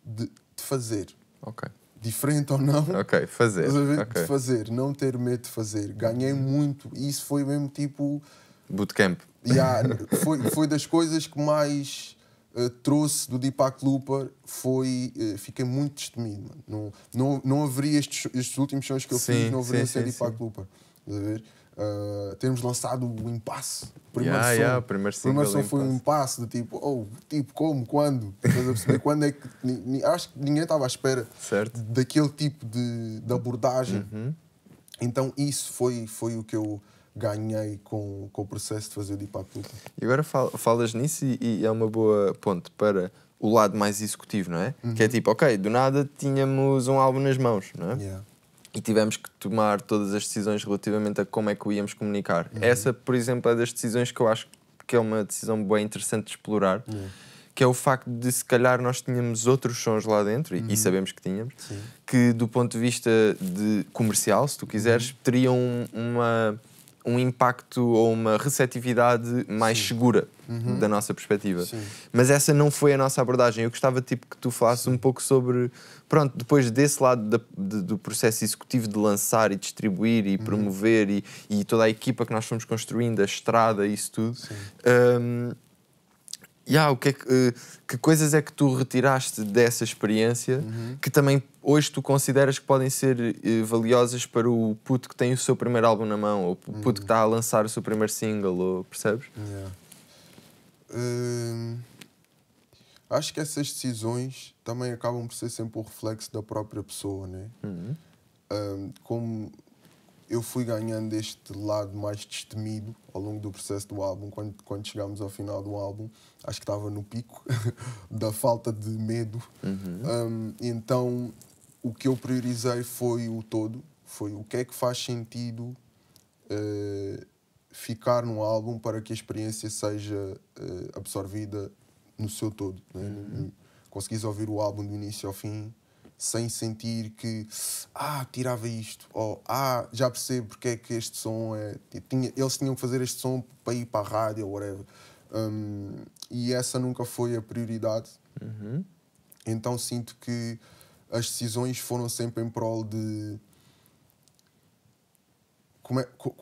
De fazer. Ok. Diferente ou não. Ok, fazer. Estás a ver? Okay. De fazer. Não ter medo de fazer. Ganhei muito. E isso foi mesmo tipo... Bootcamp. Foi das coisas que mais trouxe do Deepak Looper. Fiquei muito destemido. Não haveria estes últimos sons que eu fiz, não haveria sem Deepak Looper. Estás a ver? Termos lançado o Impasse. O primeiro som foi um impasse do tipo, como, quando? Estás a perceber? Quando é que... Acho que ninguém estava à espera daquele tipo de abordagem. Então isso foi o que eu ganhei com o processo de fazer o Deepak Looper. E agora falas nisso e é uma boa ponte para o lado mais executivo, não é? Que é tipo, ok, do nada tínhamos um álbum nas mãos, não é? E tivemos que tomar todas as decisões relativamente a como é que o íamos comunicar. Essa, por exemplo, é das decisões que eu acho que é uma decisão bem interessante de explorar, que é o facto de, se calhar, nós tínhamos outros sons lá dentro, e sabemos que tínhamos, que do ponto de vista de comercial, se tu quiseres, teriam um impacto ou uma receptividade mais segura da nossa perspectiva. Mas essa não foi a nossa abordagem. Eu gostava que tu falasses um pouco sobre, pronto, depois desse lado do processo executivo de lançar e distribuir e promover e toda a equipa que nós fomos construindo, a estrada, isso tudo. Que coisas é que tu retiraste dessa experiência que também hoje tu consideras que podem ser valiosas para o puto que tem o seu primeiro álbum na mão, ou o puto que está a lançar o seu primeiro single, ou, percebes? Acho que essas decisões também acabam por ser sempre o reflexo da própria pessoa, né? Como eu fui ganhando este lado mais destemido ao longo do processo do álbum, quando chegámos ao final do álbum, acho que estava no pico da falta de medo. Então, o que eu priorizei foi o todo, foi o que é que faz sentido ficar no álbum para que a experiência seja absorvida no seu todo. Né? Conseguis ouvir o álbum do início ao fim sem sentir que tirava isto, ou já percebo porque é que este som é... Eles tinham que fazer este som para ir para a rádio ou whatever. E essa nunca foi a prioridade. Então sinto que as decisões foram sempre em prol de...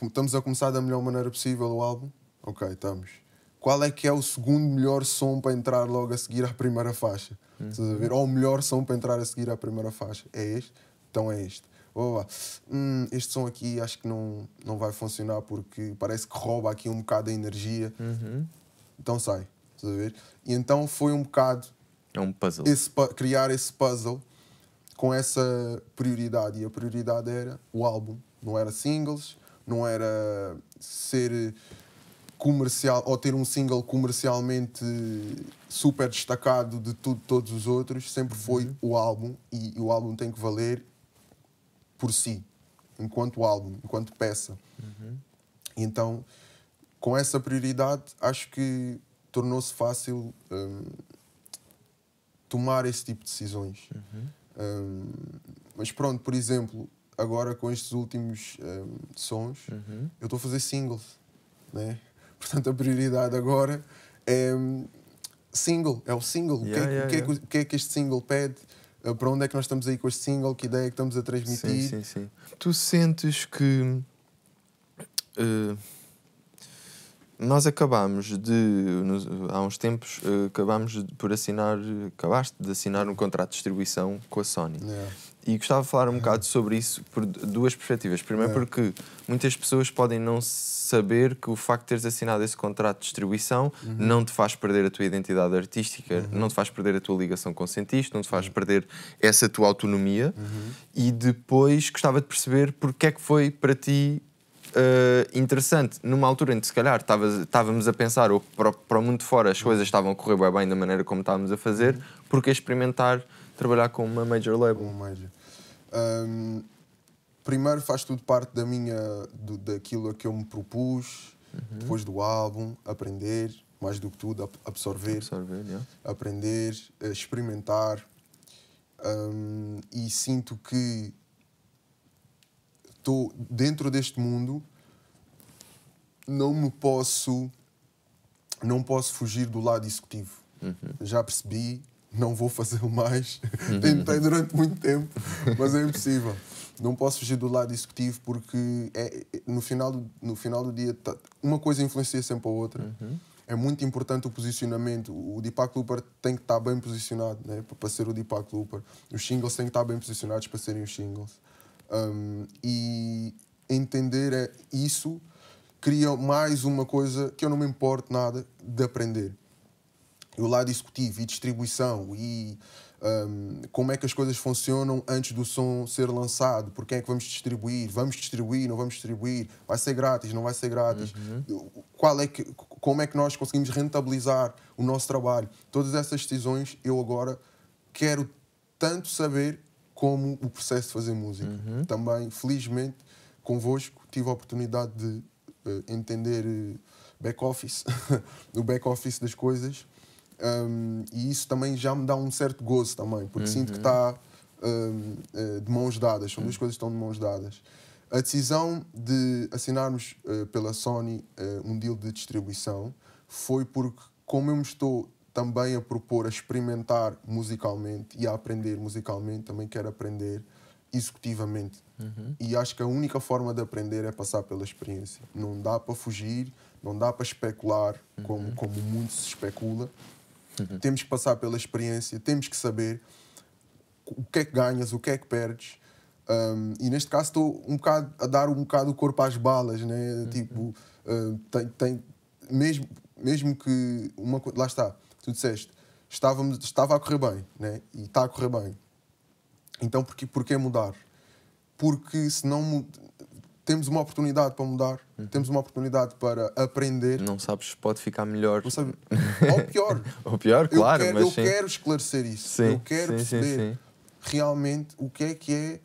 Estamos a começar da melhor maneira possível o álbum? Ok, estamos. qual é que é o segundo melhor som para entrar logo a seguir à primeira faixa. Estás a ver? Ou o melhor som para entrar a seguir à primeira faixa. É este? Então é este. Este som aqui acho que não vai funcionar porque parece que rouba aqui um bocado a energia. Então sai. Estás a ver? E então foi um bocado É um puzzle. criar esse puzzle com essa prioridade. E a prioridade era o álbum. Não era singles, não era ser comercial ou ter um single comercialmente super destacado de todos os outros. Sempre foi o álbum, e o álbum tem que valer por si, enquanto álbum, enquanto peça. E então, com essa prioridade, acho que tornou-se fácil tomar esse tipo de decisões. Mas pronto, por exemplo, agora com estes últimos sons, eu estou a fazer singles, né? Portanto, a prioridade agora é single, é o single. O que é que este single pede? Para onde é que nós estamos aí com este single? Que ideia é que estamos a transmitir? Sim. Tu sentes que nós acabámos há uns tempos, acabaste de assinar um contrato de distribuição com a Sony. Yeah. E gostava de falar um bocado sobre isso por duas perspectivas. Primeiro, porque muitas pessoas podem não saber que o facto de teres assinado esse contrato de distribuição não te faz perder a tua identidade artística, não te faz perder a tua ligação com o cientista, não te faz perder essa tua autonomia. E depois gostava de perceber porque é que foi para ti interessante, numa altura em que se calhar estávamos a pensar, ou para o mundo de fora as coisas estavam a correr bem da maneira como estávamos a fazer, porque experimentar trabalhar com uma major label. Uma major. Primeiro faz tudo parte daquilo a que eu me propus, depois do álbum, aprender, mais do que tudo, absorver Yeah. Aprender, experimentar, e sinto que estou dentro deste mundo, não posso fugir do lado executivo. Já percebi, não vou fazê-lo mais. Tentei durante muito tempo, mas é impossível. Não posso fugir do lado executivo porque no final do dia uma coisa influencia sempre a outra. É muito importante o posicionamento. O Deepak Looper tem que estar bem posicionado, né, para ser o Deepak Looper. Os singles têm que estar bem posicionados para serem os singles. E entender isso cria mais uma coisa que eu não me importo nada de aprender. O lado executivo e distribuição e como é que as coisas funcionam antes do som ser lançado, por quem é que vamos distribuir, não vamos distribuir, vai ser grátis, não vai ser grátis, como é que nós conseguimos rentabilizar o nosso trabalho. Todas essas decisões eu agora quero tanto saber como o processo de fazer música. Também, felizmente, convosco tive a oportunidade de entender back-office, o back-office das coisas. E isso também já me dá um certo gozo também, porque sinto que está de mãos dadas, são duas coisas que estão de mãos dadas. A decisão de assinarmos pela Sony um deal de distribuição foi porque, como eu me estou também a propor a experimentar musicalmente e a aprender musicalmente, também quero aprender executivamente. E acho que a única forma de aprender é passar pela experiência. Não dá para fugir, não dá para especular como muito se especula. Temos que passar pela experiência, temos que saber o que é que ganhas, o que é que perdes. E neste caso estou a dar um bocado o corpo às balas, né? Tipo, mesmo que lá está, tu disseste, estava a correr bem, né? E está a correr bem. Então porquê mudar? Porque senão temos uma oportunidade para mudar, temos uma oportunidade para aprender. Não sabes se pode ficar melhor. Não sabe... Ou pior. Ou pior, claro. Eu quero esclarecer isso. Sim, eu quero perceber realmente o que é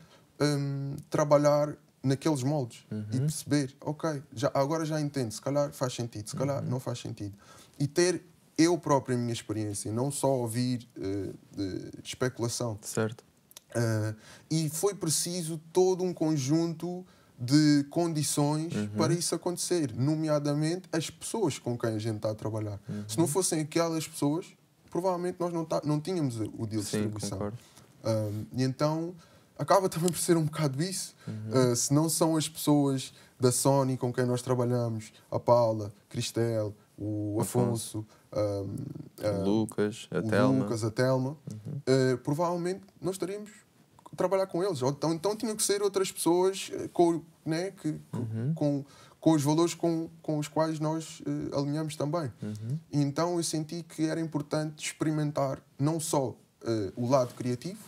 trabalhar naqueles moldes e perceber, ok, agora já entendo, se calhar faz sentido, se calhar não faz sentido. E ter eu próprio a minha experiência, não só ouvir especulação. Certo. E foi preciso todo um conjunto de condições para isso acontecer, nomeadamente as pessoas com quem a gente está a trabalhar. Se não fossem aquelas pessoas, provavelmente nós não tínhamos o deal de distribuição. E então acaba também por ser um bocado isso. Se não são as pessoas da Sony com quem nós trabalhamos, a Paula, Cristel, o Afonso, o Lucas, a o Telma. Lucas, a Telma, provavelmente não estaríamos a trabalhar com eles. Ou então tinham que ser outras pessoas né, com os valores com os quais nós alinhamos também. E então eu senti que era importante experimentar não só o lado criativo,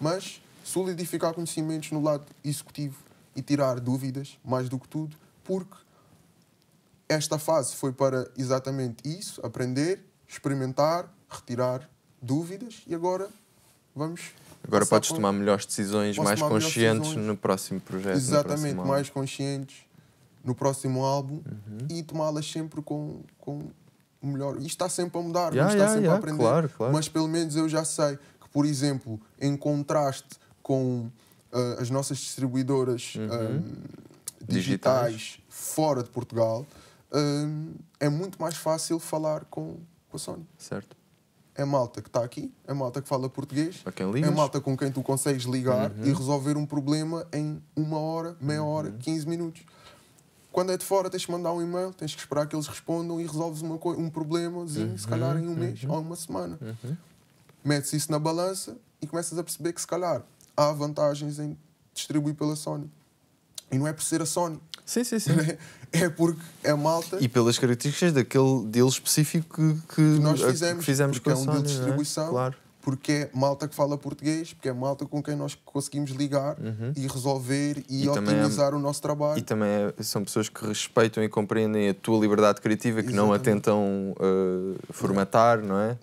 mas solidificar conhecimentos no lado executivo e tirar dúvidas, mais do que tudo, porque esta fase foi para exatamente isso, aprender, experimentar, retirar dúvidas e agora vamos... Agora podes tomar melhores decisões, mais conscientes no próximo projeto. Exatamente, mais conscientes no próximo álbum e tomá-las sempre com o melhor. Isto está sempre a mudar, vamos estar sempre a aprender. Claro. Mas pelo menos eu já sei que, por exemplo, em contraste com as nossas distribuidoras digitais fora de Portugal, é muito mais fácil falar com a Sony. Certo. É malta que está aqui, é malta que fala português, é malta com quem tu consegues ligar e resolver um problema em 1 hora, meia hora, 15 minutos. Quando é de fora, tens que mandar um e-mail, tens que esperar que eles respondam e resolves um problemazinho, se calhar em um mês ou uma semana. Metes isso na balança e começas a perceber que, se calhar, há vantagens em distribuir pela Sony. E não é por ser a Sony. Sim. É porque é malta... E pelas características daquele deal específico que nós fizemos com a Sony, é um deal de distribuição, claro. Porque é malta que fala português, porque é malta com quem nós conseguimos ligar e resolver e otimizar o nosso trabalho. E também são pessoas que respeitam e compreendem a tua liberdade criativa, que não a tentam formatar, não é?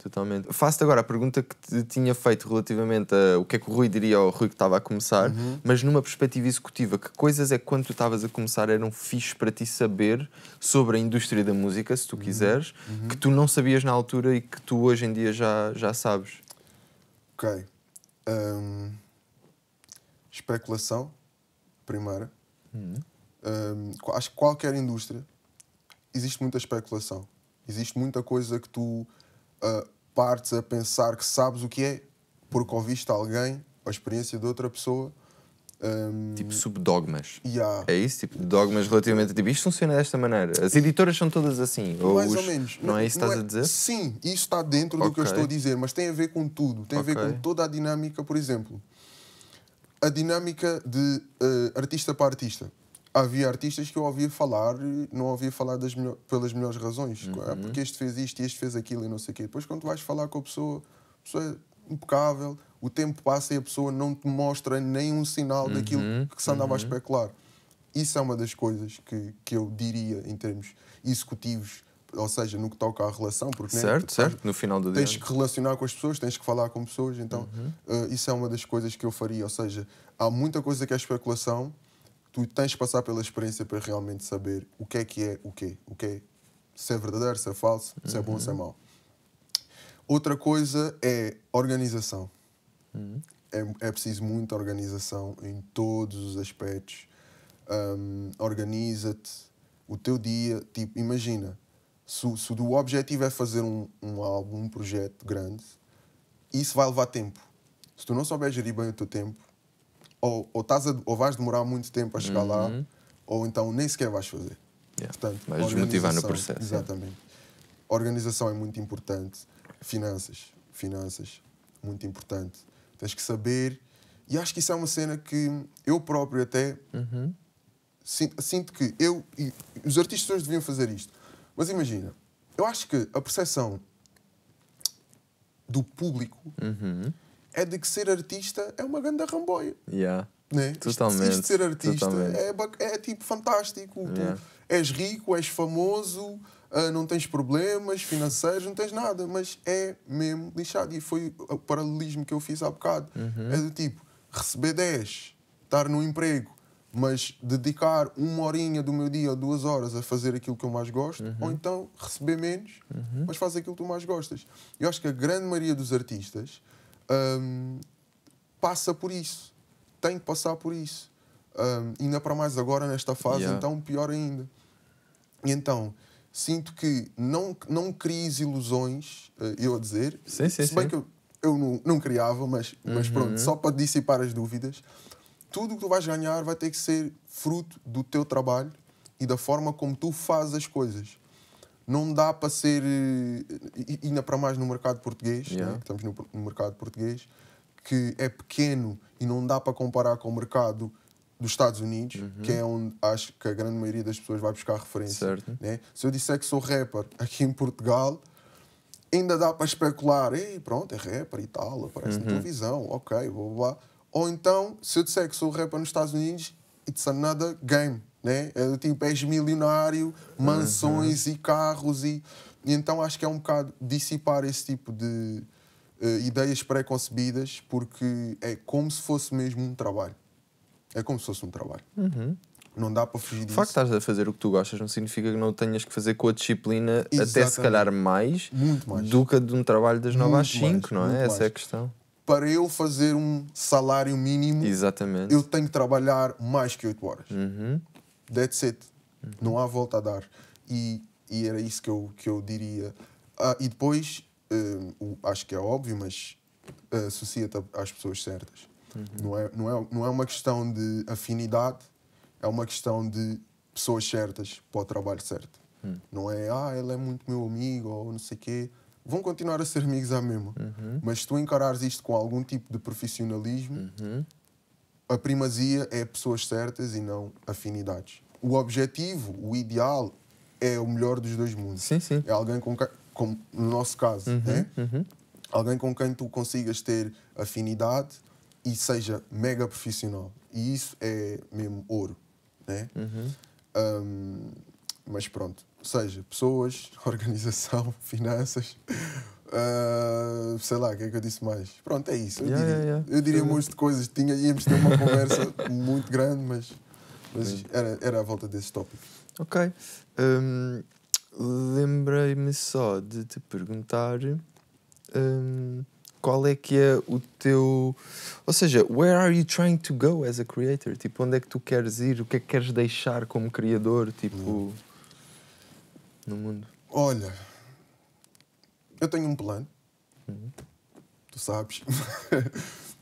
Totalmente. Faço-te agora a pergunta que te tinha feito relativamente a o que é que o Rui diria ao Rui que estava a começar, mas numa perspectiva executiva, que coisas é que quando tu estavas a começar eram fixe para ti saber sobre a indústria da música, se tu quiseres, que tu não sabias na altura e que tu hoje em dia já sabes? Ok. Especulação, primeira. Acho que qualquer indústria existe muita especulação. Existe muita coisa que tu partes a pensar que sabes o que é porque ouviste alguém, a experiência de outra pessoa. Tipo subdogmas. É isso? Tipo dogmas relativamente a tipo, isto funciona desta maneira. As editoras são todas assim. Mais ou menos. Não é isso que estás a dizer? Sim, isso está dentro do que eu estou a dizer, mas tem a ver com tudo. Tem a ver com toda a dinâmica, por exemplo. A dinâmica de artista para artista. Havia artistas que eu ouvia falar e não ouvia falar pelas melhores razões. Porque este fez isto e este fez aquilo e não sei o quê. Depois, quando tu vais falar com a pessoa é impecável, o tempo passa e a pessoa não te mostra nenhum sinal daquilo que se andava a especular. Isso é uma das coisas que eu diria em termos executivos, ou seja, no que toca à relação. Porque, certo, no final do dia. Tens que relacionar com as pessoas, tens que falar com pessoas, então isso é uma das coisas que eu faria. Ou seja, há muita coisa que é especulação. Tu tens que passar pela experiência para realmente saber o que é o quê. Se é verdadeiro, se é falso, se é bom, se é mau. Outra coisa é organização. É preciso muita organização em todos os aspectos. Organiza-te. O teu dia, tipo, imagina, se o objetivo é fazer um álbum, um projeto grande, isso vai levar tempo. Se tu não souberes gerir bem o teu tempo, ou vais demorar muito tempo a chegar lá, ou então nem sequer vais fazer. Portanto, vais desmotivar no processo. Exatamente. Organização é muito importante. Finanças, muito importante. Tens que saber, e acho que isso é uma cena que eu próprio até sinto que e os artistas hoje deviam fazer isto. Mas imagina, eu acho que a percepção do público é de que ser artista é uma grande ramboia. Né? Totalmente. Isto de ser artista é tipo fantástico. Tu és rico, és famoso, não tens problemas financeiros, não tens nada, mas é mesmo lixado. E foi o paralelismo que eu fiz há bocado. É do tipo, receber 10, estar no emprego, mas dedicar 1 horinha do meu dia ou 2 horas a fazer aquilo que eu mais gosto, ou então receber menos, mas faz aquilo que tu mais gostas. Eu acho que a grande maioria dos artistas passa por isso. Tem que passar por isso. Ainda para mais agora, nesta fase, então pior ainda. E então, sinto que não cries ilusões, eu a dizer, se bem que eu não criava, mas pronto, só para dissipar as dúvidas, tudo o que tu vais ganhar vai ter que ser fruto do teu trabalho e da forma como tu fazes as coisas. Não dá para ser, ainda para mais no mercado português, né? Estamos no mercado português, que é pequeno e não dá para comparar com o mercado dos Estados Unidos, que é onde acho que a grande maioria das pessoas vai buscar referência. Né? Se eu disser que sou rapper aqui em Portugal, ainda dá para especular, ei, pronto, é rapper e tal, aparece na televisão, ok, blá, blá, blá. Ou então, se eu disser que sou rapper nos Estados Unidos, it's another game, né? É do tipo, és milionário, mansões e carros e então acho que é um bocado dissipar esse tipo de ideias pré-concebidas, porque é como se fosse mesmo um trabalho. É como se fosse um trabalho. Não dá para fugir disso. O facto de estás a fazer o que tu gostas não significa que não tenhas que fazer com a disciplina, Exatamente. até se calhar mais, do que de um trabalho das 9 às 5, não é? Essa é a questão. Para eu fazer um salário mínimo, exatamente, eu tenho que trabalhar mais que 8 horas. That's it. Não há volta a dar. E era isso que eu diria. E depois, acho que é óbvio, mas associa-te às pessoas certas. Não é uma questão de afinidade, é uma questão de pessoas certas para o trabalho certo. Não é, ele é muito meu amigo ou não sei o quê. Vão continuar a ser amigos à mesma. Mas se tu encarares isto com algum tipo de profissionalismo, a primazia é pessoas certas e não afinidades. O objetivo, o ideal, é o melhor dos dois mundos. Sim, sim. É alguém com quem, como no nosso caso, né? Alguém com quem tu consigas ter afinidade e seja mega profissional. E isso é mesmo ouro, né? Mas pronto, ou seja, pessoas, organização, finanças, sei lá, o que é que eu disse mais? Pronto, é isso. Eu diria um monte de coisas. Íamos ter uma conversa muito grande, mas era à volta desse tópico. Ok. Lembrei-me só de te perguntar qual é que é o teu... Ou seja, where are you trying to go as a creator? Tipo, onde é que tu queres ir? O que é que queres deixar como criador, tipo, no mundo? Olha, eu tenho um plano. Tu sabes.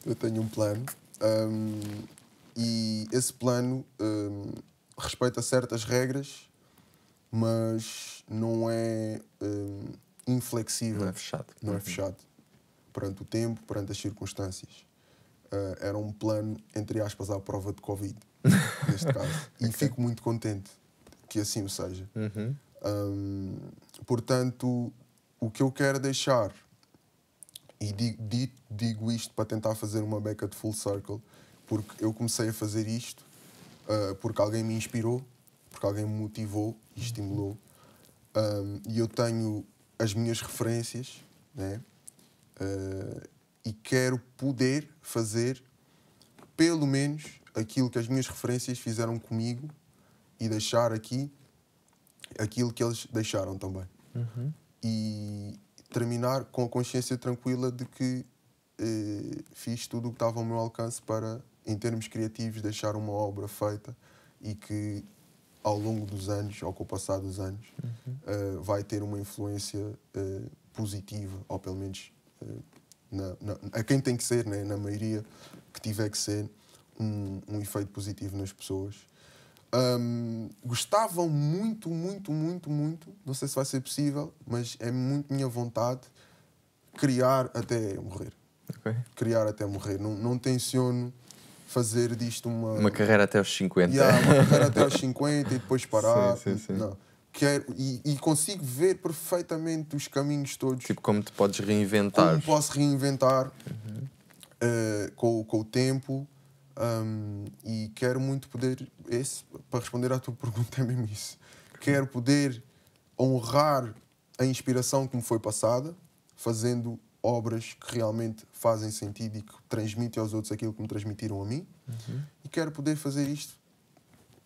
Eu tenho um plano. E esse plano respeita certas regras, mas não é inflexível. Não é fechado. Não é fechado. Perante o tempo, perante as circunstâncias. Era um plano, entre aspas, à prova de Covid, neste caso. E fico muito contente que assim o seja. Portanto, o que eu quero deixar, e digo isto para tentar fazer uma beca de full circle, porque eu comecei a fazer isto porque alguém me inspirou, porque alguém me motivou e estimulou. E eu tenho as minhas referências, né? E quero poder fazer pelo menos aquilo que as minhas referências fizeram comigo e deixar aqui aquilo que eles deixaram também. E terminar com a consciência tranquila de que fiz tudo o que estava ao meu alcance para, em termos criativos, deixar uma obra feita e que ao longo dos anos, ou com o passar dos anos, vai ter uma influência positiva, ou pelo menos a quem tem que ser, né? Na maioria que tiver que ser, um efeito positivo nas pessoas. Gostava muito, não sei se vai ser possível, mas é muito minha vontade criar até morrer. Criar até morrer. Não tenciono fazer disto uma carreira até aos 50. Uma carreira até aos 50 e depois parar. Sim. Não. Quero, e consigo ver perfeitamente os caminhos todos. Tipo, como te podes reinventar. Como posso reinventar com o tempo. E quero muito poder... para responder à tua pergunta é mesmo isso. Quero poder honrar a inspiração que me foi passada, fazendo obras que realmente fazem sentido e que transmitem aos outros aquilo que me transmitiram a mim. E quero poder fazer isto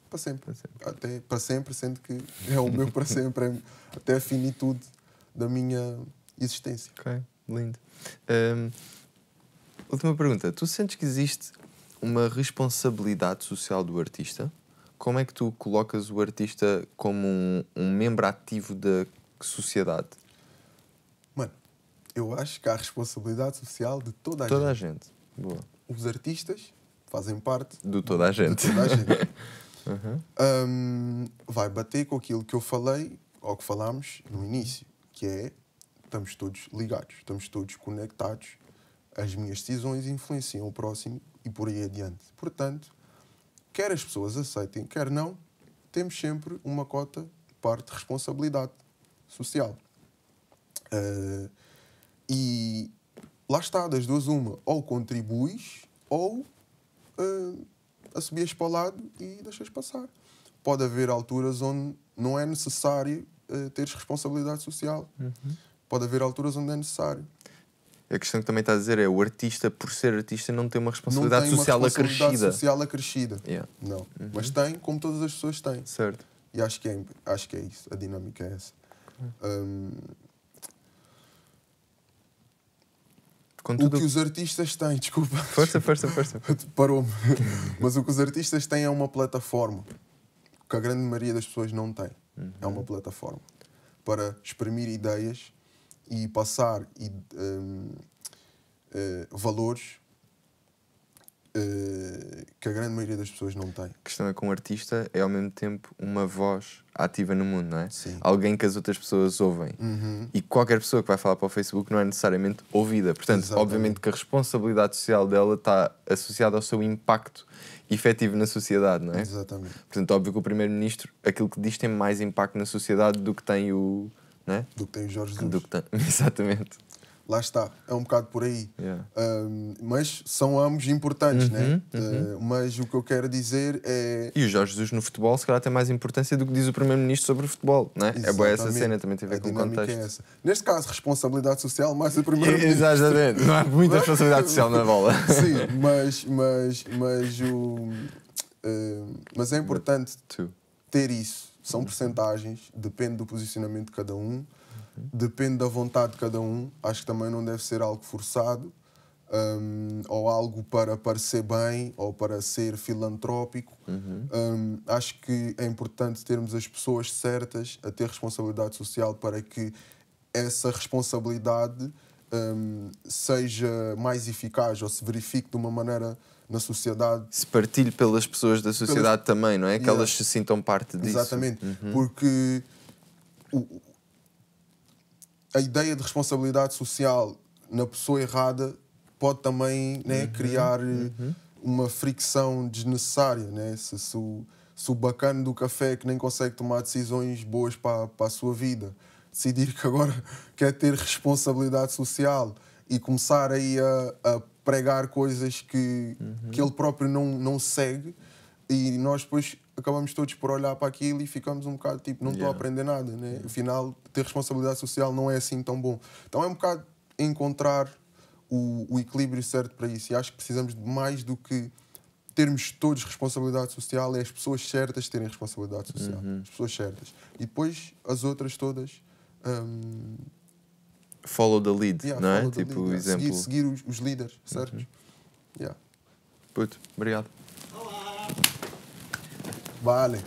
para sempre. Até para sempre, sendo que é o meu para sempre, até a finitude da minha existência. Ok, lindo. Última pergunta. Tu sentes que existe uma responsabilidade social do artista? Como é que tu colocas o artista como um membro ativo da sociedade? Mano, eu acho que há responsabilidade social de toda a gente. Boa. Os artistas fazem parte de toda a gente. vai bater com aquilo que eu falei, ou que falámos no início, que é, estamos todos ligados, estamos todos conectados, as minhas decisões influenciam o próximo e por aí adiante. Portanto, quer as pessoas aceitem, quer não, temos sempre uma cota parte de responsabilidade social. E lá está, das duas uma, ou contribuis ou assobias para o lado e deixas passar. Pode haver alturas onde não é necessário teres responsabilidade social. Pode haver alturas onde é necessário. A questão que também está a dizer é o artista, por ser artista, não tem uma responsabilidade Não tem social uma responsabilidade acrescida. social acrescida. Yeah. Não. Mas tem, como todas as pessoas têm. Certo. E acho que é isso. A dinâmica é essa. O que os artistas têm, desculpa. Força. Parou-me. Mas o que os artistas têm é uma plataforma que a grande maioria das pessoas não tem. É uma plataforma para exprimir ideias e passar valores que a grande maioria das pessoas não tem. A questão é que um artista é ao mesmo tempo uma voz ativa no mundo, não é? Sim. Alguém que as outras pessoas ouvem. E qualquer pessoa que vai falar para o Facebook não é necessariamente ouvida. Portanto, Exatamente. obviamente que a responsabilidade social dela está associada ao seu impacto efetivo na sociedade, não é? Exatamente. Portanto, óbvio que o Primeiro-Ministro, aquilo que diz, tem mais impacto na sociedade do que tem o... Não é? Do que tem o Jorge Jesus. Do que tem... Exatamente. Lá está, é um bocado por aí. Yeah. Mas são ambos importantes, né? Mas o que eu quero dizer é... E o Jorge Jesus no futebol, se calhar, tem mais importância do que diz o Primeiro-Ministro sobre o futebol, não é? É boa essa cena, também tem a ver com o contexto. É essa. Neste caso, responsabilidade social, mais o Primeiro-Ministro. Exatamente, não há muita responsabilidade social na bola. Sim, mas é importante ter isso. São percentagens, depende do posicionamento de cada um. Depende da vontade de cada um. Acho que também não deve ser algo forçado, ou algo para parecer bem ou para ser filantrópico. Acho que é importante termos as pessoas certas a ter responsabilidade social para que essa responsabilidade seja mais eficaz ou se verifique de uma maneira na sociedade. Se partilhe pelas pessoas da sociedade também, não é? Que elas se sintam parte disso. Exatamente. Porque a ideia de responsabilidade social na pessoa errada pode também, né, criar uma fricção desnecessária. Né? Se o bacana do café que nem consegue tomar decisões boas para a sua vida decidir que agora quer ter responsabilidade social e começar aí a pregar coisas que ele próprio não segue, e nós depois acabamos todos por olhar para aquilo e ficamos um bocado tipo, não estou a aprender nada, né? Afinal, ter responsabilidade social não é assim tão bom. Então é um bocado encontrar o equilíbrio certo para isso, e acho que precisamos de mais do que termos todos responsabilidade social, é as pessoas certas terem responsabilidade social, as pessoas certas. E depois as outras todas... follow the lead, não é? Tipo o exemplo. Seguir os líderes, certo? Puto, obrigado. Vale.